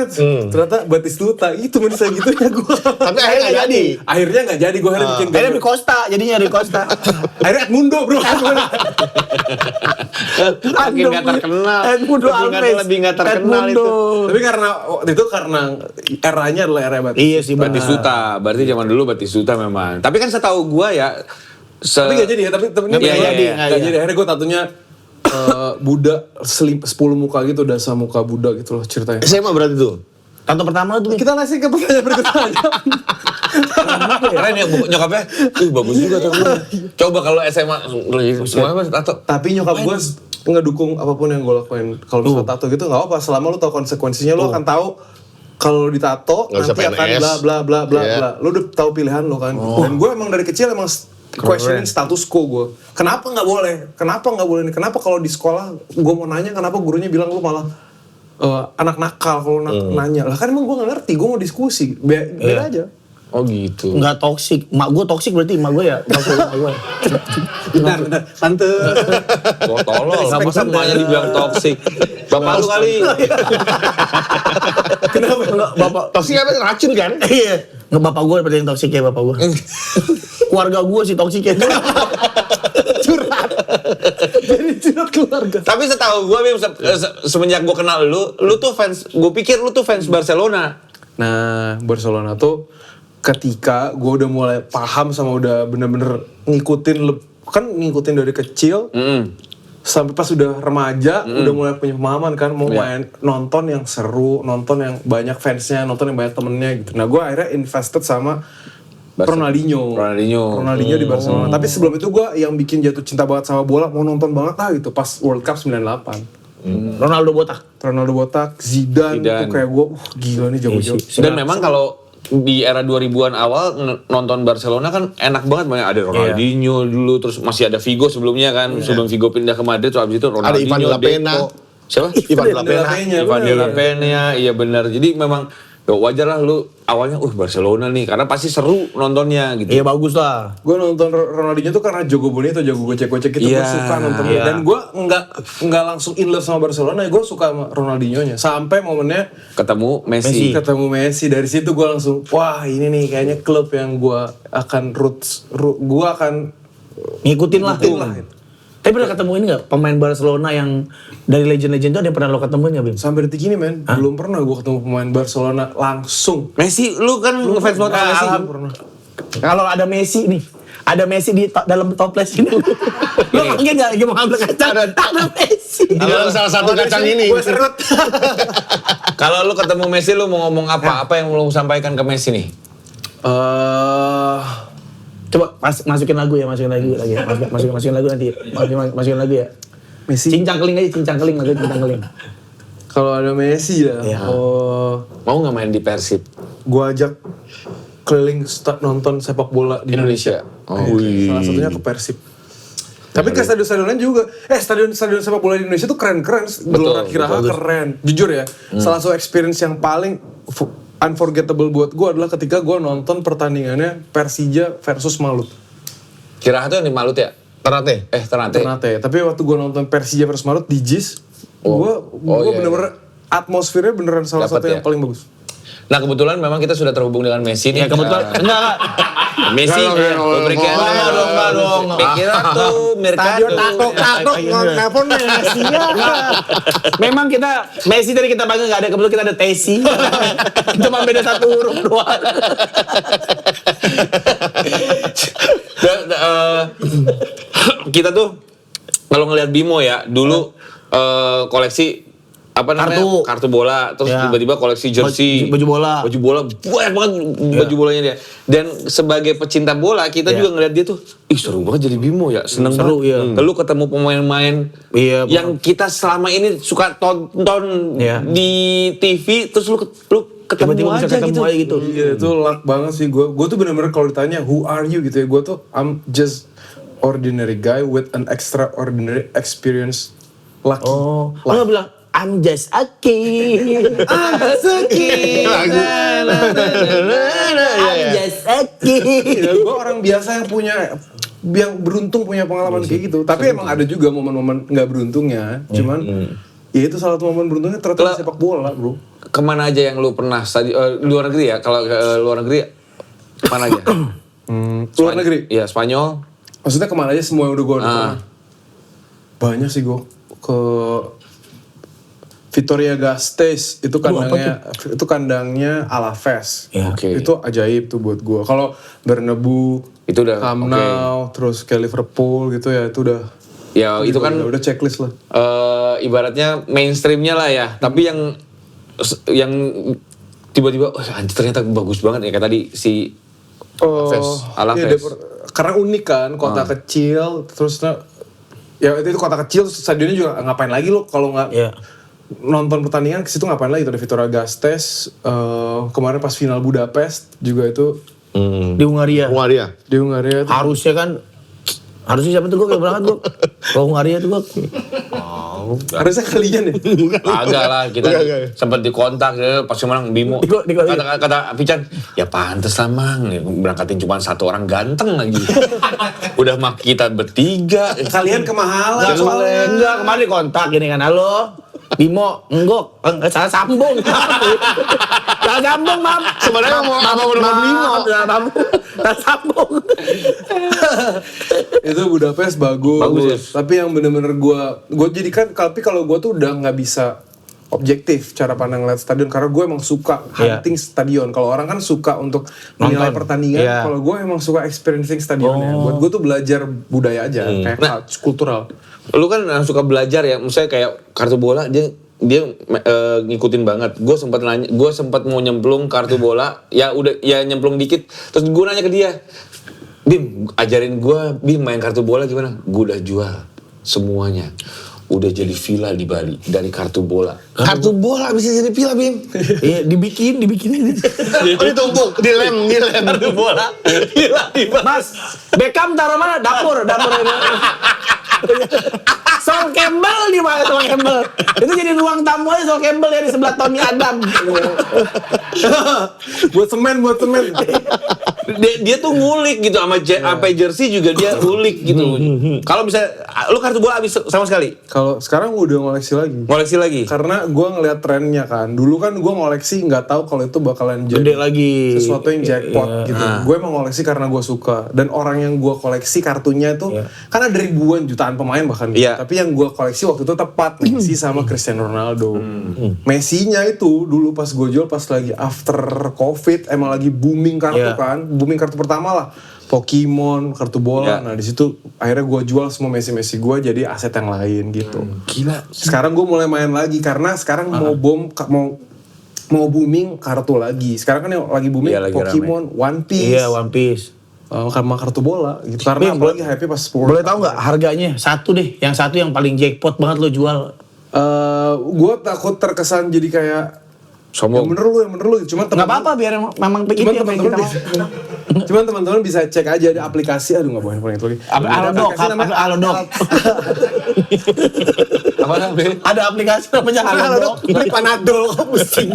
Ternyata Batistuta itu menurut gitunya gue. Tapi akhirnya nggak jadi. Akhirnya nggak jadi, gue akhirnya bikin Akhirnya di Costa, jadinya di Costa. akhirnya Edmundo bro. Makin nggak terkenal. Edmundo Alves. Lebih nggak terkenal itu. Tapi karena waktu itu karena eranya adalah era Batistuta. Iya sih Batistuta, berarti zaman dulu Batistuta memang. Tapi kan setahu gua ya. Tapi gak jadi ya, tapi ini Iya, iya, iya. gak jadi. Akhirnya gue tatunya Buddha 10 muka gitu, dasa muka Buddha gitu loh ceritanya. SMA berarti tuh. Tato pertama lu tuh. Kita ngasih ke pertanyaan berikutnya aja. Keren ya nyokapnya. Bagus juga tuh. Coba kalau SMA semua tato. Tapi nyokap gue ngedukung apapun yang gue lakuin. Kalau misalnya tato gitu gak apa-apa, selama lu tahu konsekuensinya, lu akan tahu kalau lu ditato Nggak bisa nanti akan PNS. bla bla bla bla Iya. bla. Lu udah tahu pilihan lu kan. Dan gue emang dari kecil emang questioning status quo gue. Kenapa nggak boleh? Kenapa nggak boleh ini? Kenapa kalau di sekolah gue mau nanya, kenapa gurunya bilang lu malah anak nakal kalau nanya? Lah kan emang gue nggak ngerti. Gue mau diskusi. Beda aja. Oh gitu. Enggak toksik. Mak gue toksik berarti emak gue ya. Toksik emak gue. Bentar. Tante. Oh, tolol. Kamu semuanya dibilang toksik. Bapak lu kali. Kenapa? Enggak, bapak. Toksik apa? Racun kan? Iya. Nggak bapak gue berarti yang toksik ya bapak gue. keluarga gue sih toksiknya. Curhat. Jadi curhat keluarga. Tapi setahu gue, Bim, semenjak gue kenal lu tuh fans, gue pikir lu tuh fans Barcelona. Nah, Barcelona tuh ketika gue udah mulai paham sama udah bener-bener ngikutin dari kecil sampai pas udah remaja udah mulai punya pemahaman kan mau main nonton yang seru, nonton yang banyak fansnya, nonton yang banyak temennya gitu. Nah, gue akhirnya invested sama Ronaldinho di Barcelona. Tapi sebelum itu gue yang bikin jatuh cinta banget sama bola, mau nonton banget lah gitu pas World Cup 98. Ronaldo botak, Zidane. Tuh kayak gue, gila nih jago-jago. Dan memang kalau di era 2000-an awal nonton Barcelona kan enak banget, banyak ada Ronaldinho dulu, terus masih ada Figo sebelumnya kan, sebelum Figo pindah ke Madrid, terus abis itu Ronaldinho, ada Ivan de la Pena. Siapa? Ivan de la Pena, iya benar. Jadi memang wajar lah lu awalnya Barcelona nih, karena pasti seru nontonnya gitu. Iya bagus lah. Gue nonton Ronaldinho tuh karena jago bonito, jago gocek-gocek gitu, gue suka nontonnya. Dan gue nggak langsung in love sama Barcelona, gue suka sama Ronaldinho-nya. Sampai momennya ketemu Messi. Dari situ gue langsung, wah ini nih kayaknya klub yang gue akan gue akan ngikutin lah. Tapi pernah ketemu ini gak, pemain Barcelona yang dari legend-legend itu ada yang pernah lo ketemuin gak, Bim? sampai detik ini men, belum pernah gue ketemu pemain Barcelona langsung. Messi, lu kan ngefans banget sama Messi. Pernah. Kalau ada Messi nih, ada Messi di dalam toples ini. Lo kaget gak lagi mau ngambil kacang? Ada Messi. Di dalam salah satu kacang ini. Gue serut. Kalau lu ketemu Messi, lu mau ngomong apa? Apa yang lu sampaikan ke Messi nih? Coba masukin lagu ya, masukin lagu nanti. Masukin lagu ya. Messi. Cincang keling aja, cincang keling. Kalau ada Messi ya, Mau nggak main di Persib? gue ajak keliling nonton sepak bola di Indonesia. Salah satunya ke Persib. Tapi ke stadion-stadion lain juga. Stadion sepak bola di Indonesia tuh keren-keren. Gelora Kiraha keren. Jujur ya, salah satu experience yang paling unforgettable buat gue adalah ketika gue nonton pertandingannya Persija versus Malut. Kiraha tuh yang di Malut ya? Ternate. Ternate. Tapi waktu gue nonton Persija versus Malut di JIS, gue bener-bener atmosfernya beneran salah satu yang paling bagus. Nah kebetulan memang kita sudah terhubung dengan Messi nih. Ya kebetulan, enggak. Messi, berikan dong. Pikir tuh Mercado. Takut nelfon Messi ya. Memang kita, Messi tadi kita panggil gak ada, kebetulan kita ada Tesi. Cuma beda satu huruf doang. Kita tuh kalau ngelihat Bimo ya, dulu koleksi apa namanya kartu bola, terus tiba-tiba koleksi jersey, baju bola banyak banget baju bolanya dia. Dan sebagai pecinta bola kita juga ngeliat dia tuh, seru banget jadi Bimo ya, seneng seru, banget. Lalu ketemu pemain-pemain yang kita selama ini suka tonton di TV, terus lu ketemu aja gitu. Iya, itu luck banget sih gue. Gue tuh bener-bener kalau ditanya who are you gitu ya, gue tuh I'm just ordinary guy with an extraordinary experience. Lucky. Lo gak bilang I'm just a kid. I'm just a kid. Gue orang biasa yang beruntung punya pengalaman kayak gitu. Tapi emang ada juga momen-momen nggak beruntungnya. Cuman ya itu salah satu momen beruntungnya ternyata di sepak bola, bro. Kemana aja yang lu pernah luar negeri ya? Kalau luar negeri mana aja? Luar negeri? Iya, Spanyol. Maksudnya kemana aja semua yang udah gue nonton? Banyak sih gue ke Vitoria Gasteiz, itu kandangnya Alaves. Itu ajaib tuh buat gue. Kalau Bernabeu, itu udah Camp Nou, terus kayak Liverpool gitu ya, itu udah. Ya itu kan udah checklist lah. Ibaratnya mainstreamnya lah ya. Tapi yang tiba-tiba, ternyata bagus banget ya kayak tadi si Alaves. Karena unik kan, kota kecil, terus ya itu kota kecil, stadionnya juga ngapain lagi lo kalau nggak nonton pertandingan ke situ ngapain lagi? Ada Vitoria Gasteiz, kemarin pas final Budapest juga itu di Hungaria. Di Hungaria itu. Harusnya siapa tuh gue kayak berangkat gue ke Hungaria tuh gue. Harusnya kalian ya? Agak lah, kita sempat dikontak ya, pas kemarin Bimo. Kata Pican, ya pantes lah Mang, berangkatin cuma satu orang ganteng lagi. Udah mah kita bertiga. Kalian kemahalan soalnya. Enggak, kemarin dikontak gini kan, halo. Bimo, enggok, salah sambung. Salah sambung, Mam. Sebenarnya mau apa nomor Bimo? Salah sambung. Itu Budapest bagus. Bagus. Tapi yang bener-bener gue jadikan, tapi kalau gue tuh udah nggak bisa objektif cara pandang lihat stadion karena gue emang suka hunting stadion. Kalau orang kan suka untuk menilai pertandingan, kalau gue emang suka experiencing stadionnya. Buat gue tuh belajar budaya aja, kayak kultural. Lu kan suka belajar ya, misalnya kayak kartu bola dia ngikutin banget. Gue sempat mau nyemplung kartu bola, ya udah ya nyemplung dikit. Terus gue nanya ke dia, Bim, ajarin gue Bim main kartu bola gimana? Gue udah jual semuanya. Udah jadi villa di Bali dari kartu bola. Kartu bola bisa jadi villa, Bim. Iya, dibikin. Oh, ditumpuk, dilem. Kartu bola villa di Bali. Mas, Beckham taruh mana? Dapur ini. Sol Campbell di mana Sol Campbell? Itu jadi ruang tamu aja Sol Campbell ya di sebelah Tony Adam. buat semen. Dia tuh ngulik gitu sampai jersey juga dia ngulik gitu. Kalau bisa lu kartu bola habis sama sekali? Kalau sekarang gue udah ngoleksi lagi. Karena gue ngeliat trennya kan. Dulu kan gue ngoleksi nggak tahu kalau itu bakalan Gede lagi. sesuatu yang jackpot gitu. Gue emang ngoleksi karena gue suka. Dan orang yang gue koleksi kartunya itu kan ada ribuan jutaan pemain bahkan. Tapi yang gue koleksi waktu itu tepat Messi sama Cristiano Ronaldo. Messi-nya itu dulu pas gue jual pas lagi after Covid emang lagi booming kartu kan. Booming kartu pertama lah. Pokemon, kartu bola. Nah di situ akhirnya gue jual semua Messi gue jadi aset yang lain gitu. Gila. Sekarang gue mulai main lagi karena sekarang mau booming kartu lagi. Sekarang kan yang lagi booming Pokemon, rame. One Piece. Iya, One Piece. Sama kartu bola gitu. Karena apalagi hype pas Boleh tahu nggak harganya? Satu deh, yang satu yang paling jackpot banget lo jual. Gue takut terkesan jadi kayak sombong. Yang bener lu. Cuman Nggak apa-apa biar memang begitu yang pengen kita mau. Cuman teman-teman bisa cek aja ada aplikasi. Aduh nggak boleh handphone itu lagi. Alodok. Apa namanya? Ada aplikasi namanya Alodok. Beli Panadol pusing.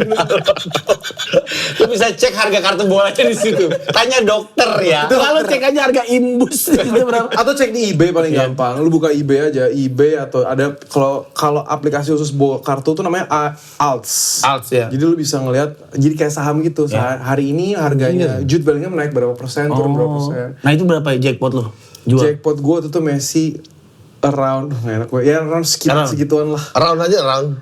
Lu bisa cek harga kartu bolanya di situ. Tanya dokter ya. Kalau cek aja harga imbus itu berapa? Atau cek di eBay paling gampang. Lu buka eBay aja, eBay atau ada kalau aplikasi khusus kartu tuh namanya Alts. Alts ya. Jadi lu bisa ngelihat jadi kayak saham gitu. Hari ini harganya Jude Bellingham naik berapa persen, turun berapa persen. Nah itu berapa ya jackpot lo? Jual. Jackpot gue tuh Messi around nggak enak gue. Ya around segituan lah. Round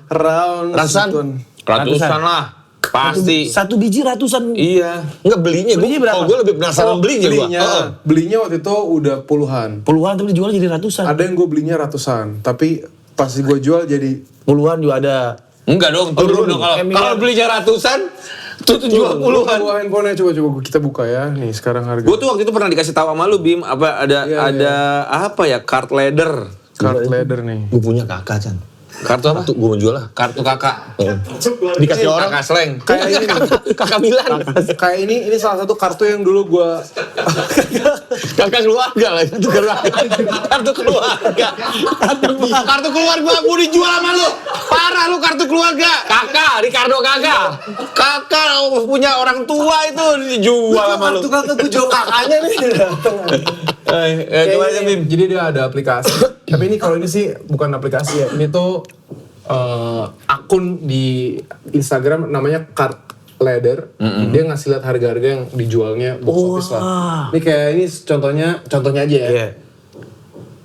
Ratusan lah. Pasti. Satu biji ratusan. Iya. Enggak belinya. Berapa? Gue lebih penasaran belinya. Belinya waktu itu udah puluhan. Puluhan tapi dijual jadi ratusan. Ada yang gue belinya ratusan. Tapi pas gue jual jadi puluhan juga ada. Enggak dong, turun dong. Kalau belinya ratusan, tuh jual puluhan. Coba handphonenya coba kita buka ya. Nih sekarang harga. Gue tuh waktu itu pernah dikasih tahu sama lu Bim, ada apa ya, card leather. Card leather nih. Gue punya kakak, Chan. Kartu apa? Tuh gue mau jual lah. Kartu kakak. Dikasih orang. Kakak slang. Kayak ini nih. Kakak Milan. Kayak ini salah satu kartu yang dulu gue Kakak keluarga lah. Kartu keluarga. Kartu keluarga mau dijual sama lu. Parah lu kartu keluarga. Kakak, Ricardo kakak. Kakak punya orang tua itu dijual sama lu. kartu kakak gue jual kakaknya nih. Gimana Bim? Jadi dia ada aplikasi. Tapi ini kalau ini sih bukan aplikasi ya. Ini tuh akun di Instagram namanya Card Leather. Dia ngasih lihat harga-harga yang dijualnya box office lah. Ini kayak ini contohnya aja ya. Iya.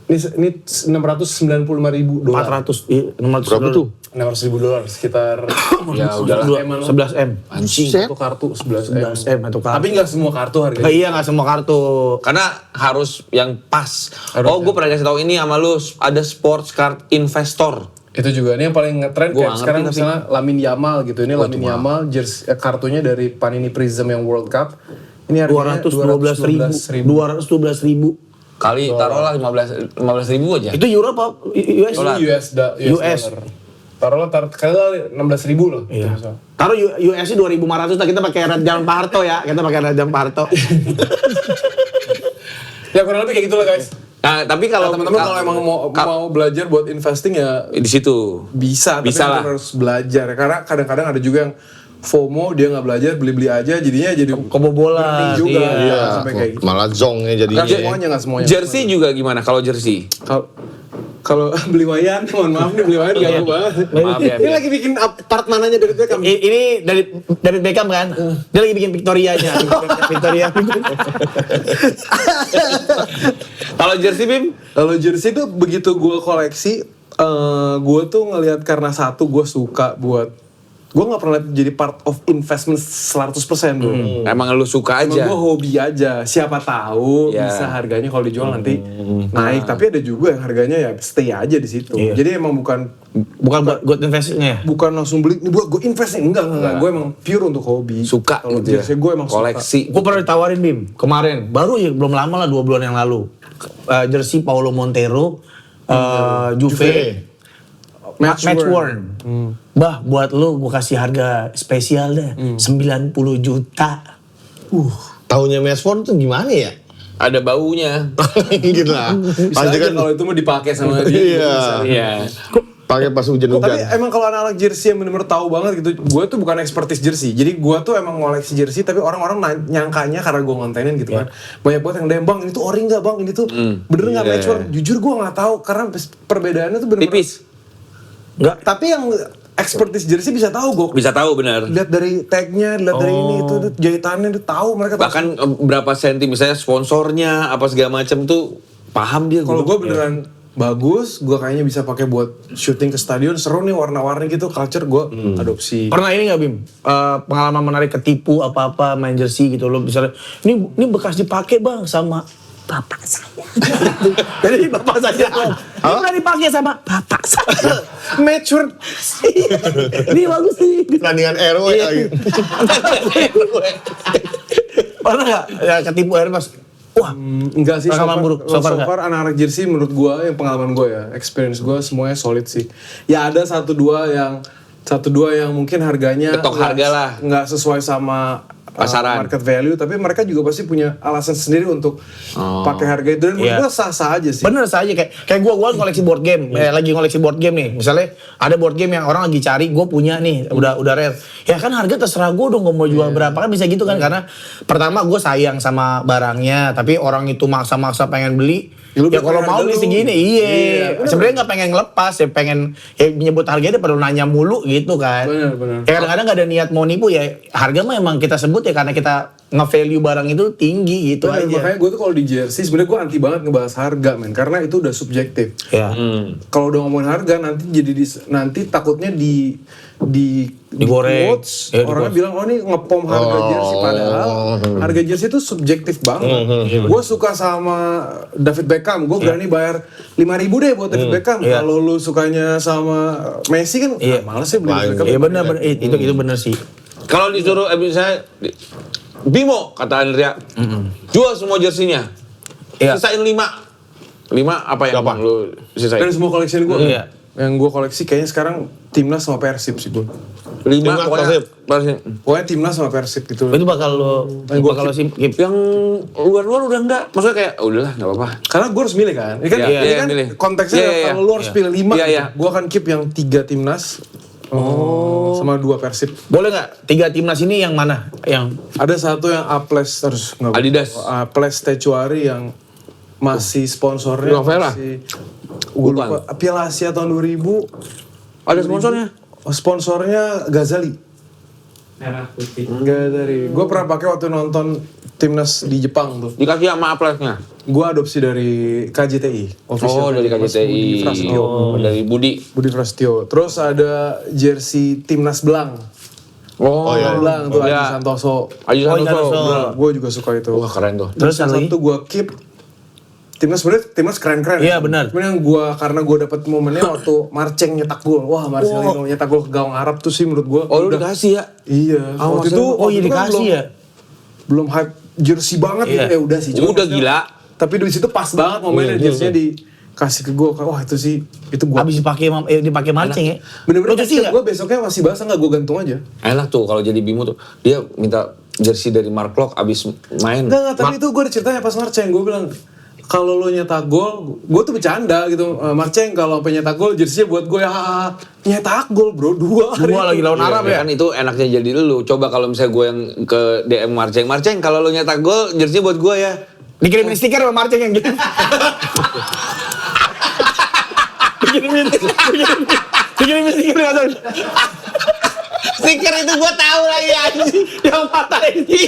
Ini $695,000. 400, 600 Berapa tuh? $600,000 sekitar Ya udahlah. 11M. Anjing. satu kartu 11M. 11M atau kartu. Tapi nggak semua kartu harganya. Iya nggak semua kartu. Karena harus yang pas. Gue pernah kasih tahu ini sama lu, ada sports card investor. Itu juga ini yang paling ngetren Gua kayak ngerti sekarang tapi. misalnya Lamine Yamal gitu. Ini Lamine Yamal jersey kartunya dari Panini Prism yang World Cup. Ini harganya 212.000. Kali taruhlah 15 ribu aja. Itu euro apa US? US dollar. Taruhlah kali 16.000 loh. Iya. Gitu, Taruh US 2.500 lah, kita pakai red Jalan Pak Harto ya. Kita pakai red Jalan Pak Harto. Ya kurang lebih kayak gitu lah guys. Nah, tapi kalau Teman-teman kalau emang mau belajar buat investing ya di situ bisa lah. tapi harus belajar. Karena kadang-kadang ada juga yang FOMO, dia nggak belajar, beli-beli aja, jadinya jadi Kebobolan. juga. Iya. Ya, sampai kayak gitu. Malah zong ya Nggak jadinya. semuanya. jersey juga gimana kalau jersey? Kalau beli wayan, mohon maaf nih beli wayan ganggu banget. Maaf ya. Ini lagi bikin part mananya dari Beckham. Ini dari Beckham kan? Dia lagi bikin Victoria-nya. Victoria. Kalau jersey Bim? Kalau jersey itu begitu gue koleksi, gue tuh ngelihat karena satu gue suka buat gue nggak pernah jadi part of investment 100% gue. Emang lu suka Emang aja. gue hobi aja. Siapa tahu Ya. bisa harganya kalau dijual nanti naik. Tapi ada juga yang harganya ya stay aja di situ. Iya. Jadi emang bukan Buat investnya. bukan langsung beli ini buat gue invest nih. Enggak. Gue emang pure untuk hobi. Suka Kalau gitu ya. jersey gue emang Koleksi. Gue pernah ditawarin Bim kemarin, baru ya belum lama lah 2 bulan yang lalu. Jersey Paulo Montero, Juve, match worn. Bah, buat lu gue kasih harga spesial deh, 90 juta. Tahunya Mesford tuh gimana ya? Ada baunya. Gitu lah. Bisa Pasti aja kan kalau itu mau dipakai sama dia. Iya. Iya. pakai pas Tapi hujan-hujan. emang kalau anak-anak jersey yang bener-bener tahu banget gitu, gue tuh bukan expertise jersey. Jadi gue tuh emang ngoleksi jersey, tapi orang-orang nyangkanya karena gue ngontenin gitu kan. Banyak banget yang bang ini tuh ori nggak bang, ini tuh bener nggak Iya. match work. Jujur gue nggak tahu karena perbedaannya tuh bener-bener. Tipis. Nggak. Tapi yang expertise jersey bisa tahu gue. Bisa tahu benar. Lihat dari tagnya, lihat dari ini itu jahitannya, dia tahu mereka. Tahu. Bahkan berapa senti misalnya sponsornya apa segala macam tuh paham dia. Kalau gua. gue beneran bagus, gue kayaknya bisa pakai buat syuting ke stadion, seru nih warna-warni gitu, culture gue adopsi. Pernah ini nggak Bim? Pengalaman menarik ketipu apa-apa main jersey gitu lo misalnya ini bekas dipakai bang sama bapak saya. Jadi bapak saya ini pernah dipakai sama bapak saya. Mature. Ini bagus nih. Pertandingan RW lagi. Pernah nggak ya, ketipu akhirnya pas wah Enggak sih, Pengalaman buruk, so far nggak? anak-anak jersey menurut gue, yang pengalaman gue ya, experience gue semuanya solid sih. Ya ada satu dua yang mungkin harganya Ketok harga lah. nggak sesuai sama Pasaran. market value, tapi mereka juga pasti punya alasan sendiri untuk pakai harga itu, dan menurut Iya. gue sah-sah aja sih. bener saja kayak gue koleksi board game, lagi ngoleksi board game nih. Misalnya ada board game yang orang lagi cari, gue punya nih, udah rare. Ya kan harga terserah gue dong, gue mau jual berapa kan bisa gitu kan? Karena pertama gue sayang sama barangnya, tapi orang itu maksa-maksa pengen beli. Ya lu Ya kalau berharga mau beli dulu. segini, Iya, bener. sebenarnya nggak pengen ngelepas, ya pengen menyebut harganya perlu nanya mulu gitu kan. Bener. Ya kadang-kadang nggak ada niat mau nipu ya. Harga mah emang kita sebut ya karena kita nge-value barang itu tinggi gitu Bener, aja. makanya gue tuh kalau di jersey sebenarnya gue anti banget ngebahas harga, men, karena itu udah subjektif. Ya. Kalau udah ngomongin harga nanti takutnya Digoreng. quotes, Ya, orangnya di-quotes. bilang oh ini ngepom harga jersey, padahal harga jersey itu subjektif banget. Gue suka sama David Beckham, gue berani bayar 5.000 deh buat David Beckham. Iya. Kalau lu sukanya sama Messi kan, Iya. males sih beli David Beckham. Iya benar itu benar sih. Kalau disuruh misalnya Bimo kata Andrea, jual semua jersinya. Iya. Sisain 5 apa yang Berapa? lu sisain? Dari semua koleksi gue, Iya. yang gue koleksi kayaknya sekarang Timnas sama Persib sih gue. 5 Timnas, pokoknya. Pokoknya Timnas sama Persib gitu. Itu bakal lo keep. Yang luar-luar udah enggak. Maksudnya kayak udahlah enggak apa-apa. Karena gue harus milih kan, ini kan, Iya, ini iya, kan milih. konteksnya Iya, iya, kalau lu harus pilih 5, Iya, iya. gue akan keep yang 3 Timnas sama 2 Persib. Boleh nggak 3 timnas ini yang mana? Yang Ada satu yang Aples harus nggak boleh. Adidas. Aples Tecuari yang masih sponsornya Novela? masih gue Bukan. lupa, Piala Asia tahun 2000 Ada sponsornya? sponsornya Ghazali. Merah putih. Ghazali. Gue pernah pakai waktu nonton Timnas di Jepang tuh. Dikasih sama Aplesnya. Gue adopsi dari KJTI. Oh, dari Mas Budi KJTI. Prasetyo. Dari Budi. Budi Prasetyo. Terus ada jersey Timnas Belang. Oh, iya. Belang tuh Iya. Aji Santoso. Aji Santoso. Santoso. Gue juga suka itu. Wah, keren tuh. Terus yang yang lagi? satu gue keep. Timnas sebenarnya Timnas keren-keren. Iya, benar. Cuman yang karena gue dapet momennya waktu Marceng nyetak gol. Wah, Marcelino nyetak gol ke gawang Arab tuh sih menurut gue. Oh, lu dikasih ya? Iya. Oh, waktu itu oh iya waktu itu kan dikasih ya. Belum hype jersey banget Iya. gitu ya udah sih. Cuma Udah maksudnya- gila. Tapi di situ pas banget momennya jersey-nya dikasih ke gue. Wah itu sih itu gue. Habis dipakai mancing ya. Bener-bener Lo cuci nggak? gue besoknya masih basah nggak gue gantung aja. Enak tuh kalau jadi Bimo tuh. Dia minta jersey dari Mark Locke abis main. Enggak, tapi itu gue ada ceritanya pas Marceng. Gue bilang, kalau lo nyetak gol, gue tuh bercanda gitu. Marceng kalau sampai nyetak gol, jersey buat gue ya nyetak gol bro, 2 hari. Gua lagi lawan Arab ya. Kan itu enaknya jadi lu. Coba kalau misalnya gue yang ke DM Marceng, kalau lu nyetak gol, jersey buat gue ya. Dikirimin stiker sama mancing yang gitu. Dikirimin stiker langsung. Stiker itu gua tahu lagi anjing. Yang patah ini.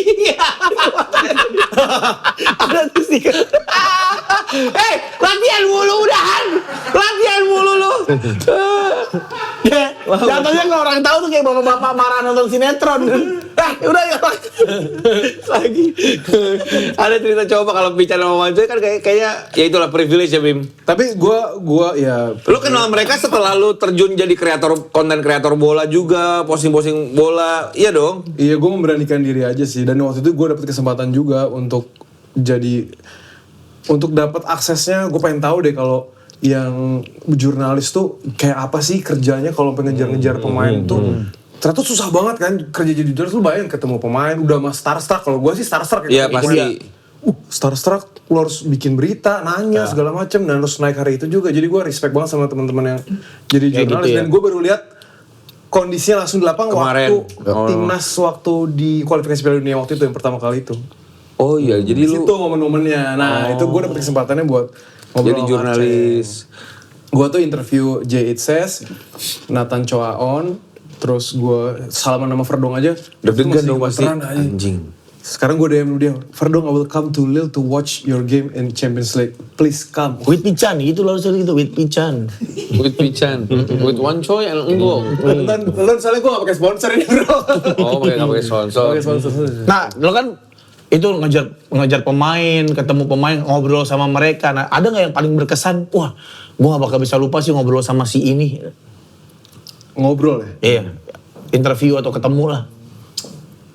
Ada tuh stiker. Latihan mulu udahan. Latihan mulu lu. Jatuhnya kalau orang tahu tuh kayak bapak-bapak marah nonton sinetron. Udah ya. Lagi. Ada cerita coba kalau bicara sama Mancoy kan kayaknya ya itulah privilege ya Bim. Tapi gua ya Lu kenal mereka setelah lu terjun jadi konten kreator bola juga, posting-posting bola, iya dong. iya gue memberanikan diri aja sih, dan waktu itu gue dapet kesempatan juga untuk dapat aksesnya. Gue pengen tahu deh kalau yang jurnalis tuh kayak apa sih kerjanya kalau pengen ngejar-ngejar pemain tuh. Ternyata susah banget kan kerja jadi jurnalis. Lu bayangin ketemu pemain udah mah starstruck. Kalau gue sih starstruck. Iya pasti. Starstruck, lu harus bikin berita, nanya segala macem, dan harus naik hari itu juga. Jadi gue respect banget sama teman-teman yang jadi jurnalis. gitu ya. Dan gue baru lihat kondisinya langsung di lapangan Kemarin. waktu timnas waktu di kualifikasi Piala Dunia waktu itu yang pertama kali itu. Oh iya, jadi Di lu situ momen-momennya. Nah itu gue dapet kesempatannya buat ngobrol jadi sama jurnalis. Gue tuh interview J. It Says, Nathan Choaon, terus gue salaman sama Verdong aja. Deg-degan Itu dong pasti. gemeteran aja. Anjing. Sekarang gue DM dia, Verdong, I will come to Lille to watch your game in Champions League. Please come. With Pican gitu loh gitu, with Pican. With Pican, with one choy and enggong. Lo soalnya gue gak pakai sponsor ini bro. Oh, nggak pakai sponsor. Pakai sponsor. Nah, lo kan itu ngejar pemain, ketemu pemain, ngobrol sama mereka. Nah, ada nggak yang paling berkesan? Wah, gua nggak bakal bisa lupa sih ngobrol sama si ini. Ngobrol ya? Iya, interview atau ketemu lah.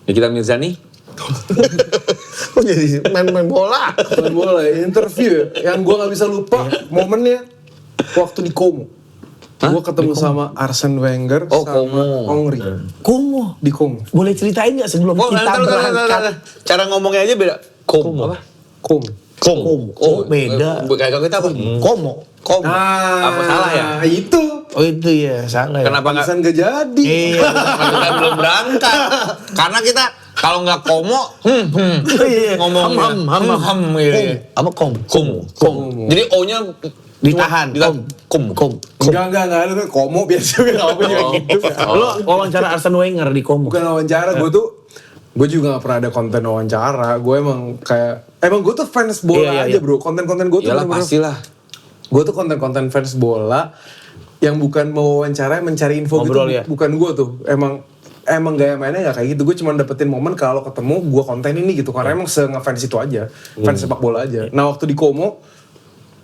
Nikita Mirzani. Kok jadi main bola? Main bola ya, interview ya. Yang gue gak bisa lupa momennya waktu di Como. Gue ketemu sama Arsene Wenger Oh, sama Como. Henry. Komo, Di Como. boleh ceritain nggak sebelum Oh, kita berangkat? Cara ngomongnya aja beda. Apa? Como. Komo, beda. Kayak kita apa? Komo. Apa salah ya? Itu. Oh itu ya, salah ya. Kenapa nggak? Pantesan gak jadi. Iya. Kita belum berangkat. Karena kita kalau nggak komo, Iya. ngomongnya Ham, gitu. Apa kom? Jadi O-nya Ditahan. Kom. Enggak ada Como biasa gak apa juga gitu. Lo wawancara Arsene Wenger di Komo. Bukan wawancara, gue juga gak pernah ada konten wawancara. Gue emang gue tuh fans bola Iya, aja iya. bro. Konten-konten gue tuh Iyalah bener-bener- pastilah. Gue tuh konten-konten fans bola yang bukan mau wawancara, mencari info Ngobrol, gitu. ya? Bukan gue tuh. Emang gaya mainnya gak kayak gitu. Gue cuma dapetin momen kalau ketemu gue konten ini gitu. Karena emang se-ngefans itu aja. Fans sepak bola aja. Nah waktu di Como,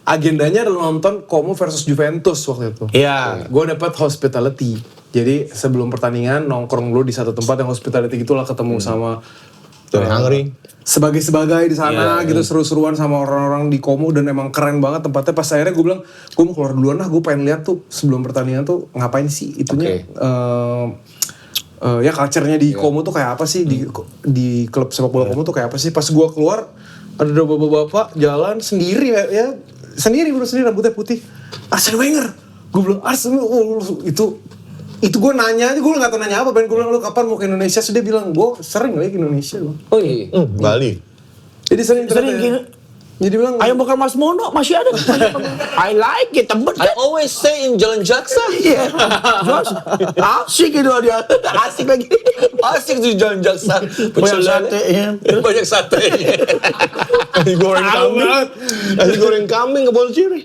agendanya adalah nonton Como versus Juventus waktu itu. Iya. Gue dapet hospitality. Jadi sebelum pertandingan nongkrong dulu di satu tempat yang hospitality gitulah, ketemu sama Dari Hungary. sebagai di sana gitu, seru-seruan sama orang-orang di Como, dan emang keren banget tempatnya. Pas akhirnya gue bilang gue mau keluar duluan lah, gue pengen lihat tuh sebelum pertandingan tuh ngapain sih itunya. Ya culture-nya di Como tuh kayak apa sih, di klub sepak bola Como tuh kayak apa sih. Pas gue keluar ada bapak-bapak jalan sendiri ya sendiri rambutnya putih. Arsene Wenger. Gue bilang Arsene itu gue nanya aja, gue gak tau nanya apa. Gue bilang lu kapan mau ke Indonesia? Sudah bilang gue sering lagi ke Indonesia. Oh iya. Bali. Jadi sering Gini. Jadi bilang Ayam bakar Mas Mono masih ada. I like it, temen. I always stay in Jalan Jaksa. Iya. Asik gitu dia. Asik lagi. Asik tuh Jalan Jaksa. Banyak sate ya. Banyak sate. Nasi goreng kambing. Nasi goreng kambing ke Bol Ciri.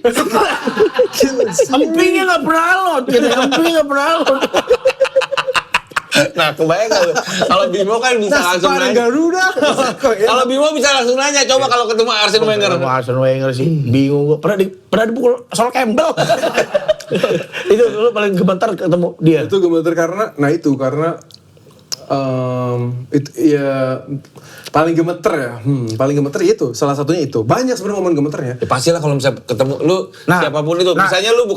Empingnya nggak pernah lot. Empingnya nggak pernah lot. Nah, kebayang gak lu? Kalau Bimo kan bisa langsung nanya. Garuda. Kalau Bimo bisa langsung nanya. Coba kalau ketemu Arsene Wenger. Sama Arsene Wenger sih, bingung gua. Pernah dipukul Sol Campbell. Itu lu paling gemetar ketemu dia. Itu gemeter karena itu ya paling gemeter itu salah satunya itu. Banyak sebenarnya momen gemeternya. Ya pastilah kalau misalnya ketemu lu Nah, siapapun itu. Misalnya lu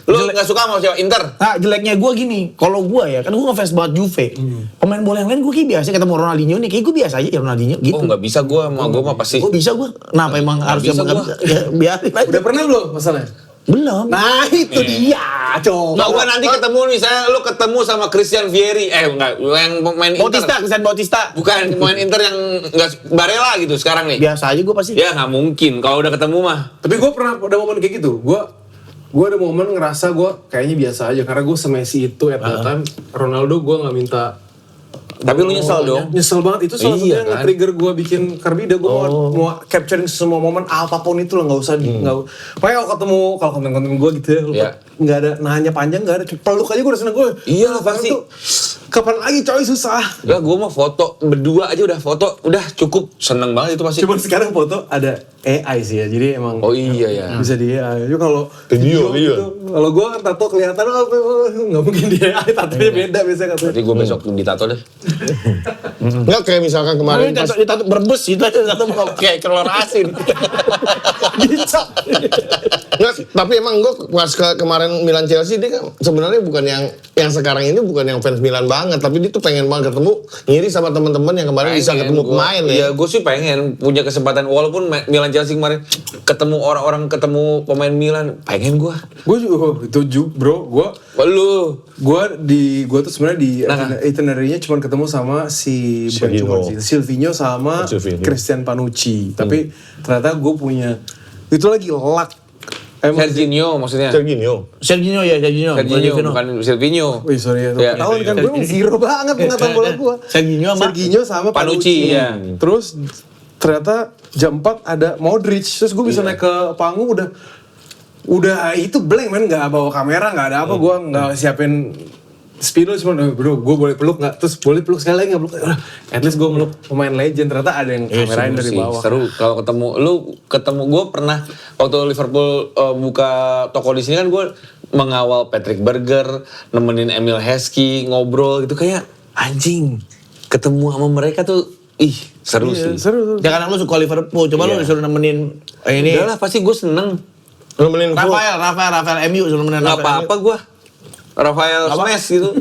nggak suka sama siapa Inter. Nah, jeleknya gue gini, kalau gue ya, kan gue ngefans banget Juve. Pemain bola yang lain gue kayak biasa, ketemu Ronaldinho nih, kayak gue biasa aja ya Ronaldinho gitu. Oh nggak bisa gue mah pasti. Gue bisa gue, kenapa emang harus bisa yang gua. bisa? Ya, biarin aja. Udah pernah belum masalahnya? Belum. Nah itu dia, coba. Nggak, gua nanti ketemu misalnya lu ketemu sama Christian Vieri. Enggak, yang main Bautista, Inter. Christian Bautista. Bukan pemain Inter yang nggak Barella gitu sekarang nih. Biasa aja gue pasti. Ya nggak mungkin kalau udah ketemu mah. Tapi gue pernah ada momen kayak gitu. Gue gue ada momen ngerasa gue kayaknya biasa aja karena gue se-Messi itu at that time. Ronaldo gue nggak minta. Tapi lu nyesel dong. Nyesel banget itu salah satunya Iya, kan? nge-trigger gue bikin Karbida. Gue mau capturing semua momen apapun itu lah, nggak usah pokoknya kalau konten-konten gue gitu ya, lu Iya. nggak ada nanya panjang, nggak ada peluk aja gue udah seneng gue. Iya lah, pasti. Kapan lagi coy, susah. Udah gue mau foto berdua aja udah foto udah cukup, seneng banget itu pasti. Cuman sekarang foto ada AI sih ya, jadi emang Oh iya ya. bisa di AI. Jadi kalau Video. gitu, kalau gue tato kelihatan apa nggak mungkin di AI, tatonya beda biasanya katanya. Berarti gue besok ditato deh. Enggak kayak misalkan kemarin pas Ditato berbes gitu aja, ditato kayak telur asin. Bisa. Nggak, tapi emang gue pas kemarin Milan Chelsea dia kan sebenarnya bukan yang sekarang ini bukan yang fans Milan banget, tapi dia tuh pengen banget ketemu, ngiri sama teman-teman yang kemarin bisa ketemu pemain ya. Iya, gue sih pengen punya kesempatan walaupun Milan Chelsea kemarin ketemu orang-orang, ketemu pemain Milan, pengen gue. Gue juga itu bro, Lu gue tuh sebenarnya di Nah. itinerary-nya cuma ketemu sama si bukan Silvino. cuma sih, Silvino sama Silvino. Christian Panucci. Tapi ternyata gue punya itu lagi luck. Serginho maksudnya. Serginho. Serginho, Serginho bukan Silvino. Wih sorry ya, Iya. tahun kan gue zero banget pengetahuan bola gue. Serginho sama Panucci, Panucci. iya. Terus ternyata jam 4 ada Modric, terus gue bisa naik ke panggung udah itu blank men, nggak bawa kamera, nggak ada apa, gue nggak siapin Spino, cuma bro gue boleh peluk nggak, terus boleh peluk sekali lagi nggak peluk, at least gue meluk pemain legend, ternyata ada yang kamerain dari Sih, bawah. seru kalau ketemu gue pernah waktu Liverpool buka toko di sini kan gue mengawal Patrick Berger, nemenin Emil Heskey ngobrol gitu, kayak anjing ketemu sama mereka tuh seru Iya, sih. seru. Jangan lu suka Liverpool, coba lu disuruh nemenin ini Udah lah pasti gue seneng. Nemenin Rafael MU suruh nemenin Nggak Rafael apa-apa gue. Rafael Smash gitu.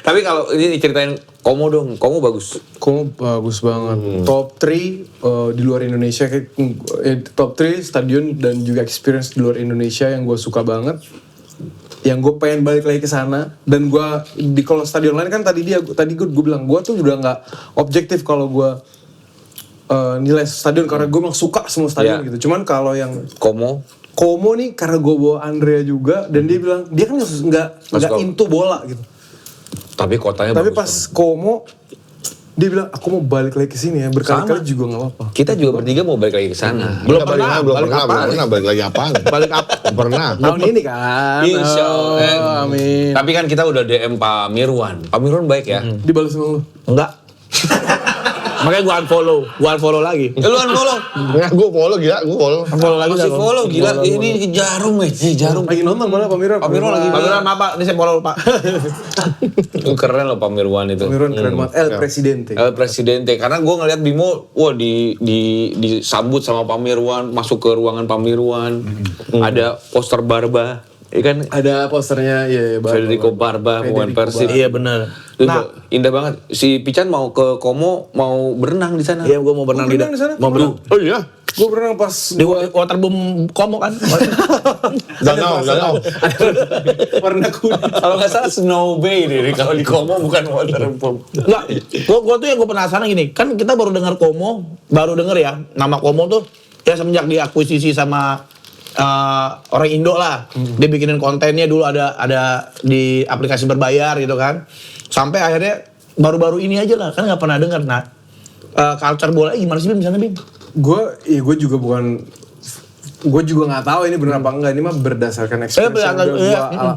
Tapi kalau ini ceritain Como dong, Como bagus. Kok bagus banget. Top 3 di luar Indonesia, top 3 stadion dan juga experience di luar Indonesia yang gue suka banget. Yang gue pengen balik lagi ke sana, dan gue di kalau stadion lain kan tadi gue bilang gue tuh udah nggak objektif kalau gue nilai stadion karena gue memang suka semua stadion Iya. gitu. Cuman kalau yang Como nih karena gue bawa Andrea juga, dan dia bilang dia kan nggak into bola gitu. tapi kotanya Tapi bagus. pas Como dia bilang aku mau balik lagi ke sini ya, berkali-kali juga nggak apa-apa. Kita juga bertiga mau balik lagi ke sana. belum pernah balik lagi apaan? balik apa? Pernah. Tahun ini kan. Insya Allah. Amin. Tapi kan kita udah DM Pak Mirwan. Pak Mirwan baik ya. Dibalas sama lu. Enggak. Makanya gua unfollow lagi. Lu unfollow. Nggak, gue follow gila, gue follow. Unfollow lagi Masih dah, gua. follow gila. Ini Jarum Jarum. Lagi nonton malah Pak Mirwan. Pak Mirwan lagi. Pak Mirwan, maaf Pak, ini saya follow Pak. Itu keren loh Pak Mirwan itu. Pak Mirwan keren banget. El Presidente. El Presidente, karena gue ngeliat Bimo, wah disambut sama Pak Mirwan, masuk ke ruangan Pak Mirwan, ada poster Barba, ya kan? Ada posternya ya Federico Barba, pemain Persib. Iya benar. Itu Nah, indah banget. Si Pican mau ke Como, mau berenang di sana. iya gua mau berenang di berenang di sana? mau berenang. Oh iya. Gue berenang pas Di waterboom Como kan. Danau. warna kuning. Kalau nggak salah Snow Bay deh, kalau di Como bukan waterboom. Enggak, gua tuh yang gua penasaran gini, kan kita baru dengar Como, baru denger ya, nama Como tuh ya semenjak diakuisisi sama orang Indo lah. Dia bikinin kontennya dulu ada di aplikasi berbayar gitu kan. Sampai akhirnya baru-baru ini aja lah, kan nggak pernah dengar. Nah, culture bola gimana sih Bim di sana Bim? Gue juga nggak tahu ini benar apa enggak. Ini mah berdasarkan experience yang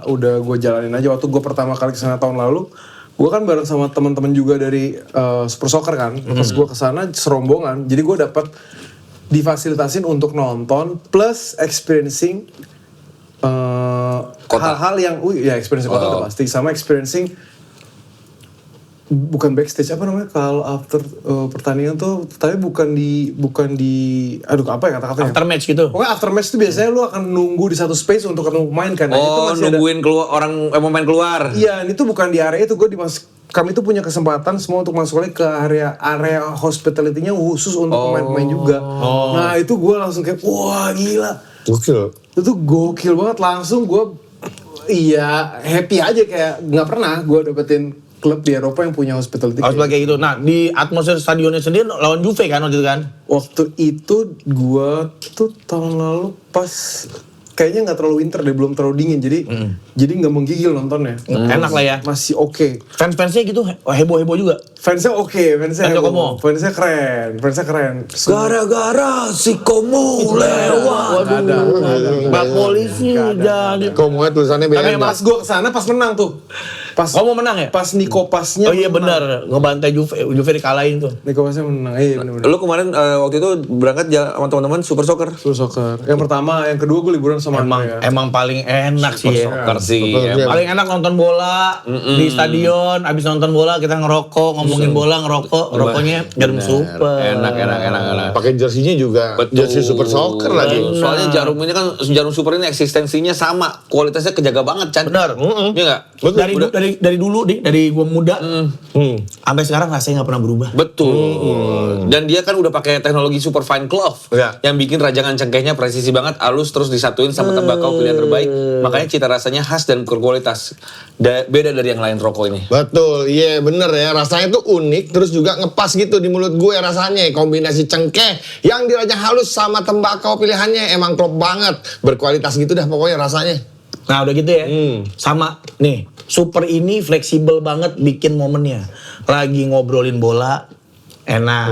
udah gue jalanin aja. Waktu gue pertama kali kesana tahun lalu, gue kan bareng sama teman-teman juga dari Super Soccer kan. Pas gue kesana serombongan, jadi gue dapat difasilitasin untuk nonton plus experiencing hal-hal yang experience kota udah pasti, sama experiencing bukan backstage apa namanya kalau after pertandingan tuh, tapi bukan di aduh apa ya kata-katanya, After match gitu. pokoknya after match tuh biasanya lu akan nunggu di satu space untuk ketemu pemain kan. Nah, itu Oh, masih ada. nungguin keluar pemain keluar. Iya, itu bukan di area itu. Kami tuh punya kesempatan semua untuk masuk lagi ke area hospitality-nya khusus untuk pemain-pemain juga. Nah, itu gue langsung kayak wah gila. Gokil. Itu gokil banget, langsung gue happy aja, kayak nggak pernah gue dapetin klub di Eropa yang punya hospitality. Harus kayak gitu. Nah, di atmosfer stadionnya sendiri lawan Juve kan waktu itu kan? Waktu itu gue tuh tahun lalu pas kayaknya nggak terlalu winter deh, belum terlalu dingin, jadi nggak menggigil nontonnya. Enak lah ya. Masih oke. Fans-fansnya gitu heboh-heboh juga. Fansnya oke, fansnya Fansnya heboh. Komo. Fansnya keren. Gara-gara si Komo lewat. Nggak ada. Pak polisi jadi. Komonya tulisannya Tapi beda. pas gue kesana pas menang tuh. Pas Komo menang ya? Pas Niko pasnya. Oh iya benar, ngebantai Juve dikalahin tuh. Niko pasnya menang. Iya benar. Lu kemarin waktu itu berangkat sama teman-teman Super Soccer. Soccer. Yang pertama, yang kedua gue liburan sama Andrea. Emang paling enak sih ya. Soccer sih. Betul, emang. Paling enak nonton bola di stadion, abis nonton bola kita ngerokok, ngomongin bola ngerokok, rokoknya Jarum Super. Enak. Pakai jersinya juga jersey Super Soccer lagi. Soalnya Jarum ini kan Jarum Super ini eksistensinya sama, kualitasnya kejaga banget, Chan. Benar. Iya nggak? Dari dulu dari gua muda sampai sekarang rasanya nggak pernah berubah. Betul. Dan dia kan udah pakai teknologi super fine cloth Iya. yang bikin rajangan cengkehnya presisi banget, halus terus disatuin sama tembakau pilihan terbaik. Makanya cita rasanya khas dan berkualitas. Beda dari yang lain rokok ini. Betul, iya bener ya. Rasanya tuh unik, terus juga ngepas gitu di mulut gue rasanya. Kombinasi cengkeh yang dirajang halus sama tembakau pilihannya emang klop banget. Berkualitas gitu dah pokoknya rasanya. Nah udah gitu ya, sama nih Super ini fleksibel banget bikin momennya. Lagi ngobrolin bola, enak.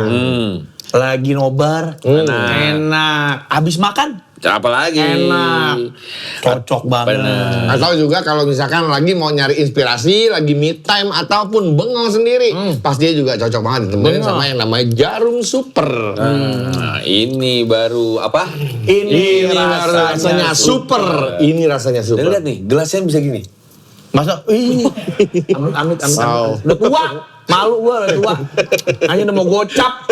Lagi nobar, enak. Abis makan, Apa lagi? enak. Cocok banget. Atau juga kalau misalkan lagi mau nyari inspirasi, lagi me time ataupun bengong sendiri, pas dia juga cocok banget ditemenin sama yang namanya Jarum Super. Nah, ini baru apa? Ini rasanya super. Ini rasanya Dan super. lihat nih, gelasnya bisa gini. Masa, amit. Wow. Udah tua, malu gua udah tua. Hanya udah mau gocap.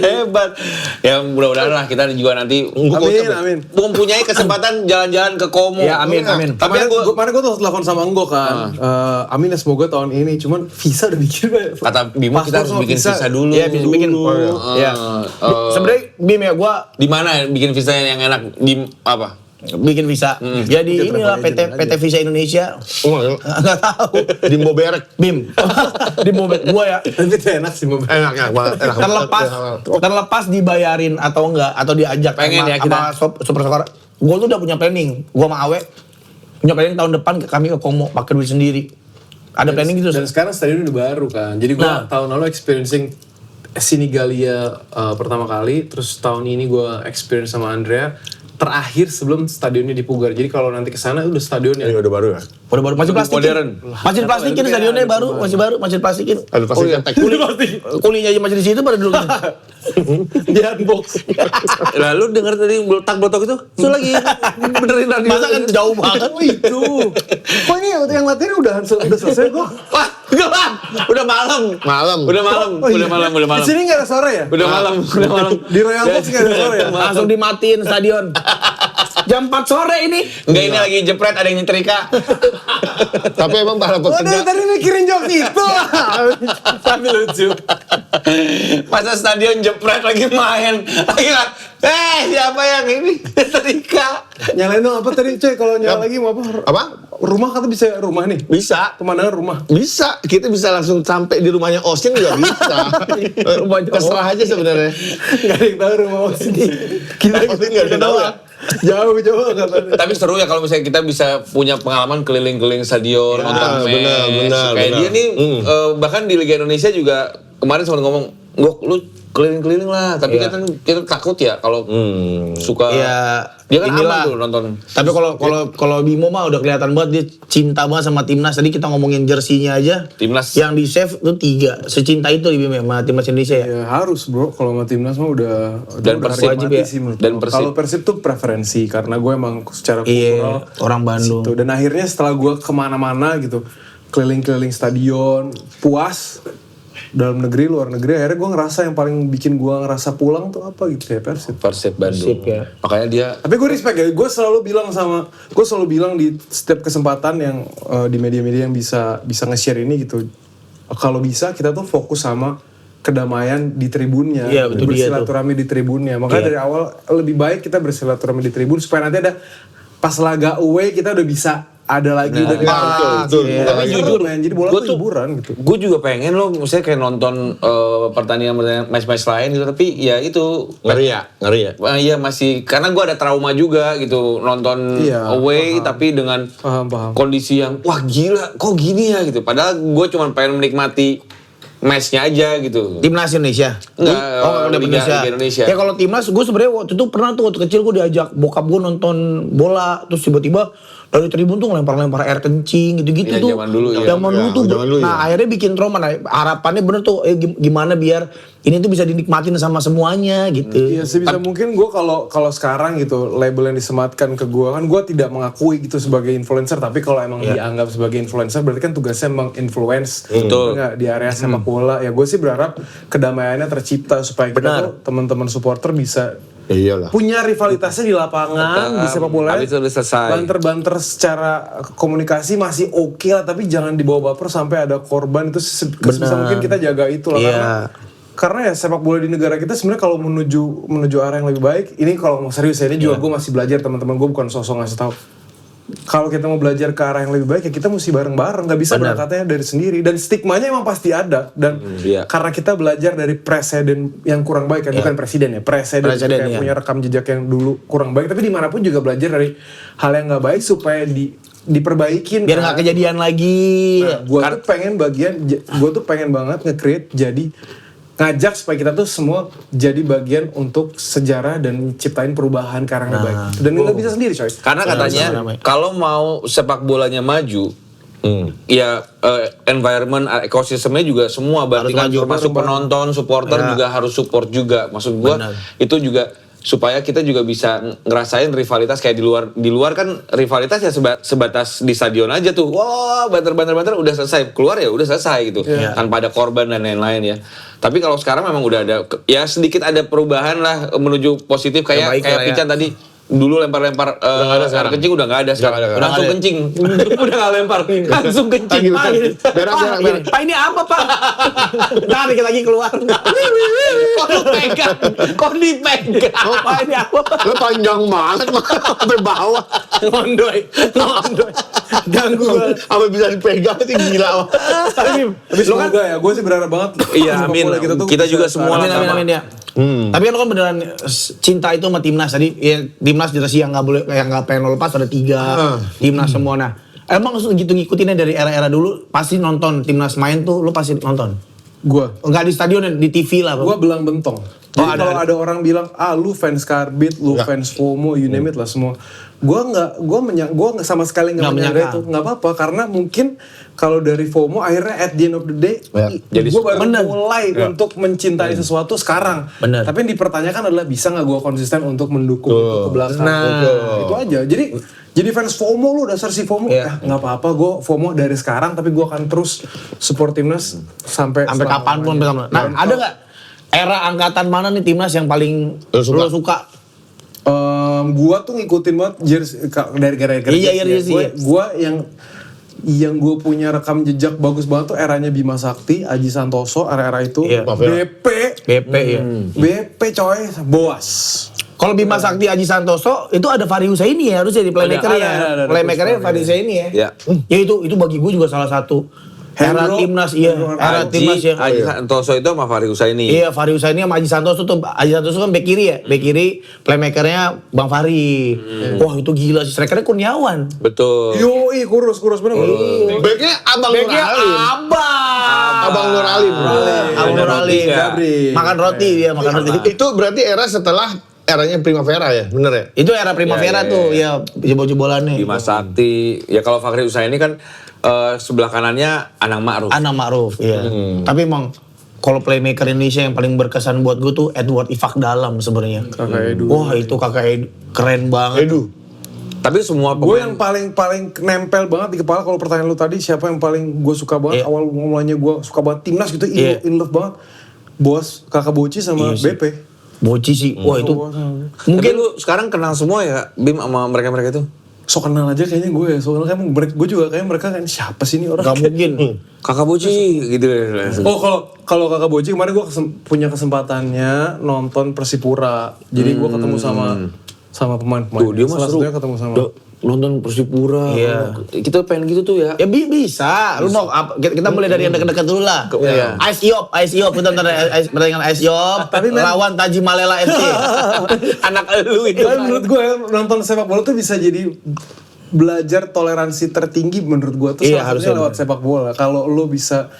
Hebat. Ya mudah-mudahan lah kita juga nanti Amin. mempunyai kesempatan jalan-jalan ke Komo. Ya amin. Tapi Kemarin gue tuh telepon sama Enggo kan. Amin ya semoga tahun ini. Cuman visa udah bikin. kata Bimo kita harus Paspor sama bikin visa dulu. Iya, bikin. Ya. Sebenarnya Bim ya gua Di mana bikin visa yang enak? Di apa? bikin visa. Jadi inilah PT Visa Indonesia. Enggak tahu. Di Boberek. Bim. Di mobil gua ya. Tapi itu enak sih mobil. Enak banget. Enak Terlepas dibayarin atau enggak atau diajak Pengen sama, ya kita. sama Super Soccer. Gua tuh udah punya planning. Gua sama Awe punya planning tahun depan kami ke Komo pakai duit sendiri. Ada planning gitu. Dan sekarang stadion udah baru kan. Jadi gue Nah. tahun lalu experiencing Sinigalia pertama kali. Terus tahun ini gue experience sama Andrea. Terakhir sebelum stadionnya dipugar. Jadi kalau nanti kesana udah stadion yang Ini udah baru ya. Udah baru masih plastikin. Modern. Masih plastikin stadionnya baru, masih plastikin. Ada pasti cetek. Kulinya aja masih di situ pada dulu. di unbox. Lalu dengar tadi botak-botak itu, itu lagi benerin radio. Masa kan jauh banget. Oh itu. Kok ini yang latihan udah selesai kok? Wah, gelap. Udah malam. Udah malam. Di sini nggak ada sore ya? Udah malam. Di Royal Box nggak ada sore ya? Langsung dimatiin stadion. Jam 4 sore ini. Enggak, ini lagi jepret, ada yang nyetrika. Tapi emang para Oh, dari pekerja tadi mikirin jokes itu. Tapi lucu. Masa stadion jepret lagi main. Lagi lah. Siapa yang ini? Nyetrika. Nyalain dong apa tadi cuy? Kalau nyala lagi mau apa? apa? Rumah kata bisa rumah nih. Bisa. Pemandangan rumah. Bisa, kita bisa langsung sampai di rumahnya Austin juga bisa. Terserah aja sebenarnya. Gak ada yang tahu rumah sini. Kita Austin nggak ada tahu ya. Jauh katanya. Tapi seru ya kalau misalnya kita bisa punya pengalaman keliling-keliling stadion, nonton match. benar, Kayak benar. dia nih, bahkan di Liga Indonesia juga kemarin sempat ngomong, lu keliling-keliling lah. Tapi kita takut ya kalau suka. Iya. Dia kan inilah. aman tuh nonton. Tapi kalau Bimo mah udah kelihatan banget dia cinta banget sama timnas. Tadi kita ngomongin jersinya aja. Timnas. Yang di save tuh 3. Secinta itu di Bimo sama timnas Indonesia ya. Ya harus bro, kalau sama timnas mah udah Dan udah Persib harga wajib mati ya. sih menurut Dan gua. Persib. Kalau Persib tuh preferensi karena gue emang secara Iya, kultural orang Bandung. situ. Dan akhirnya setelah gue kemana-mana gitu, keliling-keliling stadion, puas dalam negeri, luar negeri, akhirnya gue ngerasa yang paling bikin gue ngerasa pulang tuh apa gitu ya Persib. Persib Bandung. Persib, ya. Makanya dia Tapi gue respect ya, gue selalu bilang di setiap kesempatan yang di media-media yang bisa nge-share ini gitu. Kalau bisa kita tuh fokus sama kedamaian di tribunnya, Iya, betul dia bersilaturahmi di tribunnya. Makanya Iya. dari awal lebih baik kita bersilaturahmi di tribun supaya nanti ada pas laga away kita udah bisa ada lagi udah betul. Tapi jujur, jadi bola gua tuh hiburan gitu. Gue juga pengen loh, misalnya kayak nonton pertandingan match-match lain gitu, tapi ya itu Ngeri ya. Iya masih, karena gue ada trauma juga gitu nonton Iya, away tapi dengan Paham. kondisi yang wah gila kok gini ya gitu. Padahal gue cuma pengen menikmati matchnya aja gitu. Timnas Indonesia. Enggak, kalau Liga Indonesia. Ya kalau timnas gue sebenarnya waktu itu pernah tuh waktu kecil gue diajak bokap gue nonton bola, terus tiba-tiba dari tribun tuh ngelempar-lempar air kencing gitu-gitu Iya, tuh. zaman dulu, iya. Zaman dulu Iya, tuh. zaman dulu, Nah, iya. akhirnya bikin trauma. Nah, harapannya bener tuh gimana biar ini tuh bisa dinikmatin sama semuanya gitu. Iya sebisa mungkin gue kalau sekarang gitu label yang disematkan ke gue kan gue tidak mengakui gitu sebagai influencer, tapi kalau emang dianggap sebagai influencer berarti kan tugasnya menginfluence Betul. enggak, di area sepak bola. Ya gue sih berharap kedamaiannya tercipta supaya kita Benar. tuh teman-teman supporter bisa Ya iyalah. punya rivalitasnya di lapangan di sepak bola. Habis itu udah selesai. Banter-banter secara komunikasi masih oke lah, tapi jangan dibawa baper sampai ada korban. Itu sebisa mungkin kita jaga itu lah. Iya. Karena ya sepak bola di negara kita sebenarnya kalau menuju arah yang lebih baik, ini kalau mau serius ya, ini juga gue masih belajar, teman-teman gue bukan sosok ngasih tahu. Kalau kita mau belajar ke arah yang lebih baik ya kita mesti bareng-bareng, nggak bisa berangkatnya dari sendiri, dan stigmanya emang pasti ada, dan iya. karena kita belajar dari presiden yang kurang baik kan, bukan presiden ya, presiden Presiden, yang iya. punya rekam jejak yang dulu kurang baik, tapi dimanapun juga belajar dari hal yang nggak baik supaya diperbaikin. Biar nggak kejadian lagi. Gue tuh pengen banget nge-create jadi ngajak supaya kita tuh semua jadi bagian untuk sejarah dan ciptain perubahan ke arah yang baik. Dan nggak bisa sendiri coy. Karena katanya kalau mau sepak bolanya maju, ya environment, ekosistemnya juga semua bandingkan maju, termasuk penonton, supporter juga harus support juga. Maksud gua itu juga supaya kita juga bisa ngerasain rivalitas kayak di luar kan rivalitas ya sebatas di stadion aja tuh. Wah, banter udah selesai. Keluar ya udah selesai gitu. Tanpa ada korban dan lain-lain ya. Tapi kalau sekarang memang udah ada ya sedikit ada perubahan lah menuju positif kayak baik lah ya. Pican tadi. Dulu lempar-lempar air kencing udah nggak ada sekarang. Langsung kencing. Udah nggak lempar, langsung kencing. Berak. Pak ini apa Pak? Nah dikit lagi keluar. Kok lu pegang? Kok dipegang? Pak ini apa Pak? Lo panjang banget mah sampai bawah. Ngondoy. Ganggu banget. Sampai bisa dipegang sih gila. Tapi semoga ya, gue sih berharap banget. Iya, sepak amin. bola tuh Kita bisa juga semua Amin sama. amin ya. Tapi kan lo kan beneran cinta itu sama timnas tadi. Ya timnas jersey yang nggak boleh, yang nggak pengen lo lepas ada 3 timnas semua. Nah, emang gitu ngikutinnya dari era-era dulu pasti nonton timnas main tuh lo pasti nonton. Gue Enggak di stadion, di TV lah. belang bentong. Jadi kalau ada orang bilang, lu fans Karbit, lu fans FOMO, you name it lah semua. Gue nggak sama sekali nggak menyangka itu. Nggak apa-apa, karena mungkin kalau dari FOMO akhirnya at the end of the day, Jadi gue baru bener. mulai untuk mencintai sesuatu sekarang. Bener. Tapi yang dipertanyakan adalah bisa nggak gue konsisten untuk mendukung itu ke belakang. Itu aja. Jadi fans FOMO lu dasar si FOMO, nggak apa-apa, gue FOMO dari sekarang, tapi gue akan terus support timnas sampai kapanpun. Nah, ada nggak era angkatan mana nih timnas yang paling lo suka? Gua tuh ngikutin banget jersey dari gara-gara Iya, jersey, iya. Gua yang gue punya rekam jejak bagus banget tuh eranya Bima Sakti, Aji Santoso, era-era itu. Iya. BP ya. BP coy, Boas. Kalau Bima Sakti Aji Santoso itu ada Fahri Husaini ya harusnya di playmaker ya. ada. Playmakernya Fahri Husaini ya. Iya. Ya itu bagi gue juga salah satu era Hendro. timnas era timnas ya. Aji Santoso itu sama Fahri Husaini. Iya, Fahri Husaini sama Aji Santoso tuh. Aji Santoso kan bek kiri ya. Bek kiri playmakernya Bang Fahri. Wah, itu gila sih. Strikernya Kurniawan. Betul. Yoi, kurus bener. Backnya Abang Nur Beknya Alim. Abang Nur Alim. Abang Nur Alim. Gabri. Makan roti dia, makan roti. Itu berarti era setelah eranya Primavera ya, bener ya? Itu era Primavera tuh, ya jebol-jebolannya. Bima Sakti. Ya kalau Fahri Husaini kan sebelah kanannya Anang Ma'ruf. Anang Ma'ruf, iya. Tapi emang kalau playmaker Indonesia yang paling berkesan buat gue tuh Edward Ifak Dalam sebenarnya. Kakak Edu. Wah, itu kakak Edu keren banget. Edu. Tapi semua Gue pemain yang paling nempel banget di kepala kalau pertanyaan lu tadi siapa yang paling gue suka banget, Iya. awal mulanya gue suka banget timnas gitu, Iya. in love banget. Bos, Kakak Boci sama Iya sih. BP. Boci sih, wah itu Mungkin mungkin lu sekarang kenal semua ya Bim sama mereka-mereka itu? So kenal aja kayaknya gue ya, soalnya kan gue juga kayak mereka kan siapa sih ini orang? nggak mungkin. Kakak Boci gitu. Oh kalau Kakak Boci kemarin gue punya kesempatannya nonton Persipura, jadi gue ketemu sama pemain-pemain. Tuh dia mah Salah seru. satunya ketemu sama. nonton Persipura. Iya. Kita pengen gitu tuh ya. Ya bisa. Lu mau apa? Kita mulai dari yang dekat-dekat dulu lah. Iya. Ais Yop, kita nonton pertandingan Ais Yop lawan Taji Malela FC. Anak lu itu. Tapi menurut gue nonton sepak bola tuh bisa jadi belajar toleransi tertinggi menurut gue tuh Iya, salah satunya harusnya lewat sepak bola. Kalau lo bisa,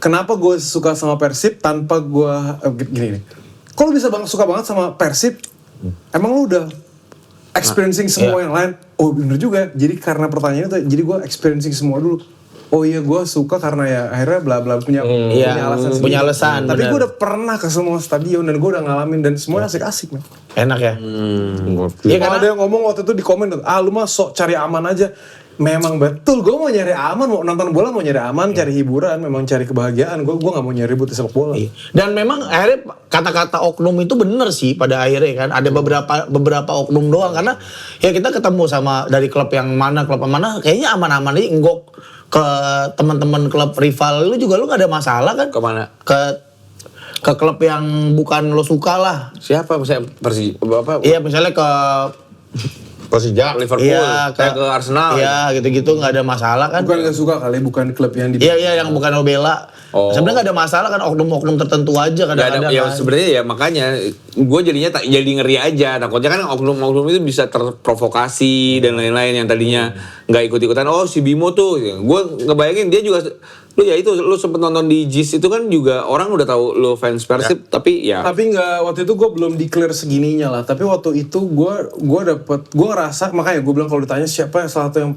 kenapa gue suka sama Persib tanpa gue gini nih. Kalau bisa suka banget sama Persib, emang lo udah experiencing semua yang lain? Oh bener juga. Jadi karena pertanyaannya tuh, jadi gue experiencing semua dulu. Oh iya gue suka karena ya akhirnya bla bla punya alasan sendiri. punya alasan, Tapi bener. gue udah pernah ke semua stadion dan gue udah ngalamin dan semuanya asik-asik man. Enak ya. Iya kan ada yang ngomong waktu itu di komen, lu mah sok cari aman aja. Memang betul, gue mau nyari aman, mau nonton bola mau nyari aman, cari hiburan, memang cari kebahagiaan. Gue gak mau nyari ribut di sepak bola. Iya. Dan memang akhirnya kata-kata oknum itu bener sih pada akhirnya kan. Ada beberapa oknum doang karena ya kita ketemu sama dari klub yang mana kayaknya aman-aman aja nggok ke teman-teman klub rival lu juga lu gak ada masalah kan? Kemana? Ke klub yang bukan lo suka lah. Siapa? Saya apa? Iya misalnya ke Persija, Liverpool, iya, kayak ke Arsenal. Iya gitu-gitu nggak ada masalah kan? Bukan gak suka kali, bukan klub yang di... Iya yang bukan lo bela. Oh. Sebenarnya nggak ada masalah kan oknum-oknum tertentu aja Gak ada, kadang-kadang. ya kan. sebenarnya ya makanya gue jadinya jadi ngeri aja. Takutnya kan oknum-oknum itu bisa terprovokasi dan lain-lain yang tadinya nggak ikut-ikutan. Oh si Bimo tuh, gue ngebayangin dia juga. Lu ya itu, lu sempet nonton di JIS itu kan juga orang udah tahu lu fans Persib, tapi ya. Tapi nggak, waktu itu gue belum declare segininya lah. Tapi waktu itu gue ngerasa, makanya gue bilang kalau ditanya siapa yang salah satu yang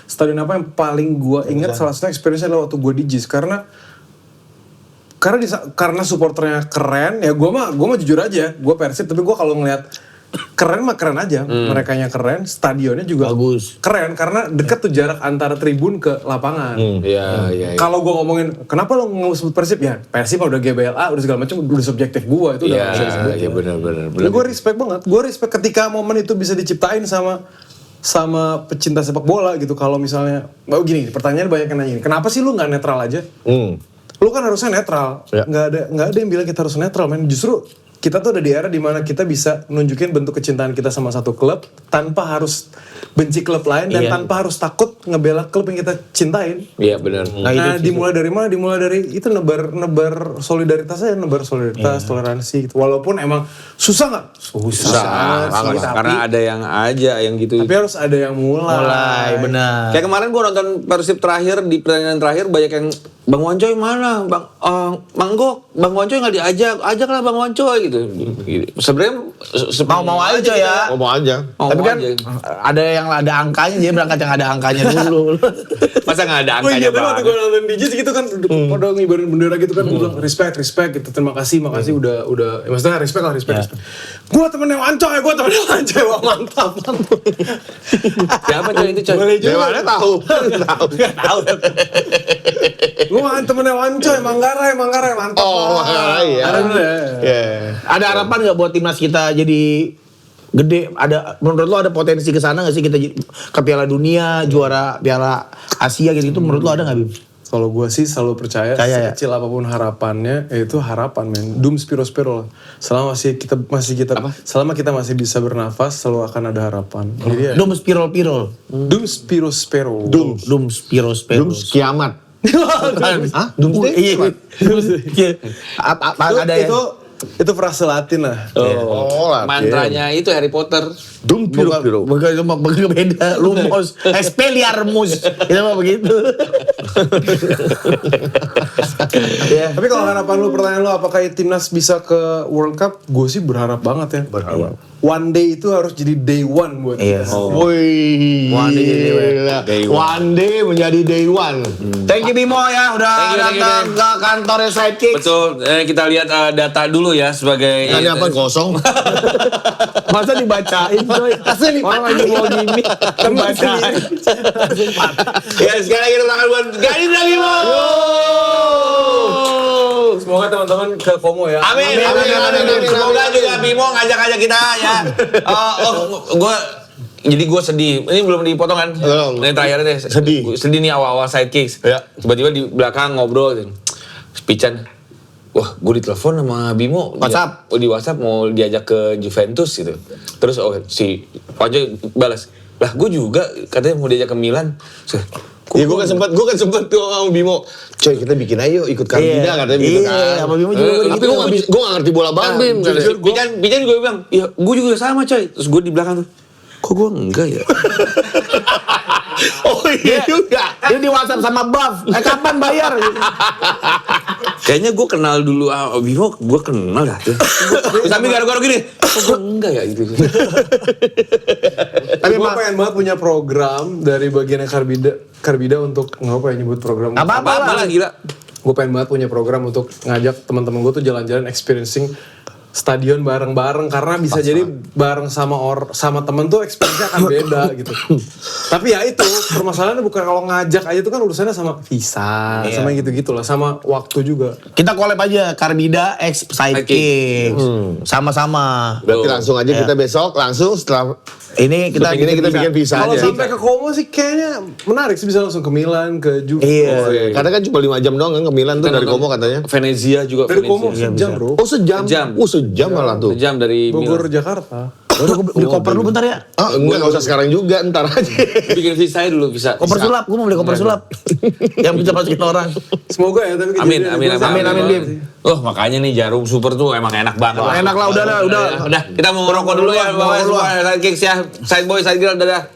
stadion apa yang paling gue ingat, salah satu experience adalah waktu gue di JIS karena supporternya keren ya. Gue mah jujur aja, gue Persib, tapi gue kalau ngeliat keren mah keren aja, merekanya keren, stadionnya juga Bagus. keren karena deket tuh jarak antara tribun ke lapangan. Iya. Kalau gue ngomongin kenapa lo sebut Persib, ya Persib udah GBLA udah segala macam, udah subjektif gue itu udah nggak bisa disebut. Iya benar. Gue respect banget, gue respect ketika momen itu bisa diciptain sama pecinta sepak bola gitu. Kalau misalnya, gini, pertanyaan banyak yang nanya, kenapa sih lu nggak netral aja? Lu kan harusnya netral, nggak ada yang bilang kita harus netral, men. Justru kita tuh ada di era dimana kita bisa nunjukin bentuk kecintaan kita sama satu klub tanpa harus benci klub lain dan tanpa harus takut ngebela klub yang kita cintain. Iya benar. Nah, dimulai dari mana? Dimulai dari itu nebar solidaritas aja, toleransi gitu. Walaupun emang susah nggak? Susah. Karena ada yang aja yang gitu. Tapi harus ada yang mulai. Benar. Kayak kemarin gue nonton Persib terakhir, di pertandingan terakhir banyak yang Bang Wancoy mana? Bang Wancoy nggak diajak, ajaklah Bang Wancoy gitu. Sebenarnya Mau aja ya. Ngomong aja. Tapi kan ada yang ada angkanya, jadi berangkat yang ada angkanya dulu. Masa nggak ada Gue angkanya ingat waktu Bang? gue nonton di JIS gitu kan, pada ngibarin bendera gitu kan, gue bilang respect gitu, terima kasih, makasih udah, ya maksudnya respect. Gue temennya Wancoy, wah mantap. Siapa coy itu coy? Dari mana tahu? Tahu. Gue temennya Wancoy, Manggarai, mantap. Oh, iya. Iya. Ada harapan nggak buat timnas kita jadi gede? Menurut lo ada potensi ke sana nggak sih, kita ke Piala Dunia, juara Piala Asia gitu? Menurut lo ada nggak, Bim? Kalau gue sih selalu percaya, ya? sekecil apapun harapannya, itu harapan, men. Dum spiro lah. Selama kita masih bisa bernafas, selalu akan ada harapan. Jadi ya, Dum spirol. dum spiro. Dum spirol. Belum kiamat. Hah? Iya. Ada ya? Itu frase Latin lah. Oh, Latin. Mantranya itu Harry Potter. Dum piro. Bukan beda. Lumos. Expelliarmus. Itu mah begitu. Tapi kalau harapan lu, pertanyaan lu apakah timnas bisa ke World Cup? Gue sih berharap banget ya. Berharap. One day itu harus jadi day one buat Iya. kita. Woi. One day jadi day one. One day menjadi day one. Thank you Bimo ya udah Thank you, datang ke kantornya Sidekicks. Betul. Kita lihat data dulu ya sebagai. Tadi apa kosong? Masa dibacain coy? Orang lagi mau gini. Dibacain. Ya sekali lagi tepuk tangan buat Gani dan Bimo. Semoga teman-teman ke FOMO ya. Amin. Semoga juga Bimo ngajak-ngajak kita ya. Gue sedih. Ini belum dipotong kan? Belum. Ini terakhir deh. Sedih nih awal-awal Sidekicks. Ya. Tiba-tiba di belakang ngobrol gitu. Speechan. Wah, gue ditelepon sama Bimo. WhatsApp. Di WhatsApp mau diajak ke Juventus gitu. Terus si Wancoy balas. Lah gue juga katanya mau diajak ke Milan. Iya gue kan sempet tuh sama Bimo. Coy kita bikin ayo ikut Karbida katanya gitu kan. Iya, sama Bimo juga Tapi gue gak ngerti bola bambin. Pijan gue bilang, ya gue juga sama coy. Terus gue di belakang tuh, kok gue enggak ya? Oh iya juga. Dia di WhatsApp sama Buff. Kapan bayar? Kayaknya gue kenal dulu Bimo, gue kenal dah tuh. Tapi gara-gara gini, kok gue enggak ya gitu. Tapi gue pengen banget punya program dari bagiannya Karbida untuk ngapa ya nyebut program. Apa-apa lah gila. Gue pengen banget punya program untuk ngajak teman-teman gue tuh jalan-jalan experiencing stadion bareng-bareng karena bisa jadi bareng sama temen tuh experience-nya akan beda gitu. Tapi ya itu permasalahannya bukan kalau ngajak aja tuh kan urusannya sama visa, sama gitu-gitu lah, sama waktu juga. Kita collab aja Karbida X Sidekicks. Sama-sama. Berarti langsung aja kita besok langsung setelah Ini kita bikin visa Kalau aja. sampai ke Como sih kayaknya menarik sih, bisa langsung ke Milan, ke Juve. Iya. Karena kan cuma 5 jam doang kan ke Milan tuh dari Como katanya. Venezia juga. Dari Como Venezia. sejam bro. Oh sejam. Sejam. Sejam malah tuh. Sejam dari Bogor Milan. Jakarta. Udah gue beli koper dulu bentar ya. Ah enggak usah sekarang juga ntar aja. Bikin visa aja dulu bisa. Koper sulap, gue mau beli koper sulap. Yang bisa masukin orang. Semoga ya, tapi Amin, kejadian amin, itu- amin, Bim. Oh makanya nih Jarum Super tuh emang enak banget. Enak lah, udah. Udah, kita mau ngerokok dulu ya, bawa semua sidekicks ya, side boy, side girl, dadah.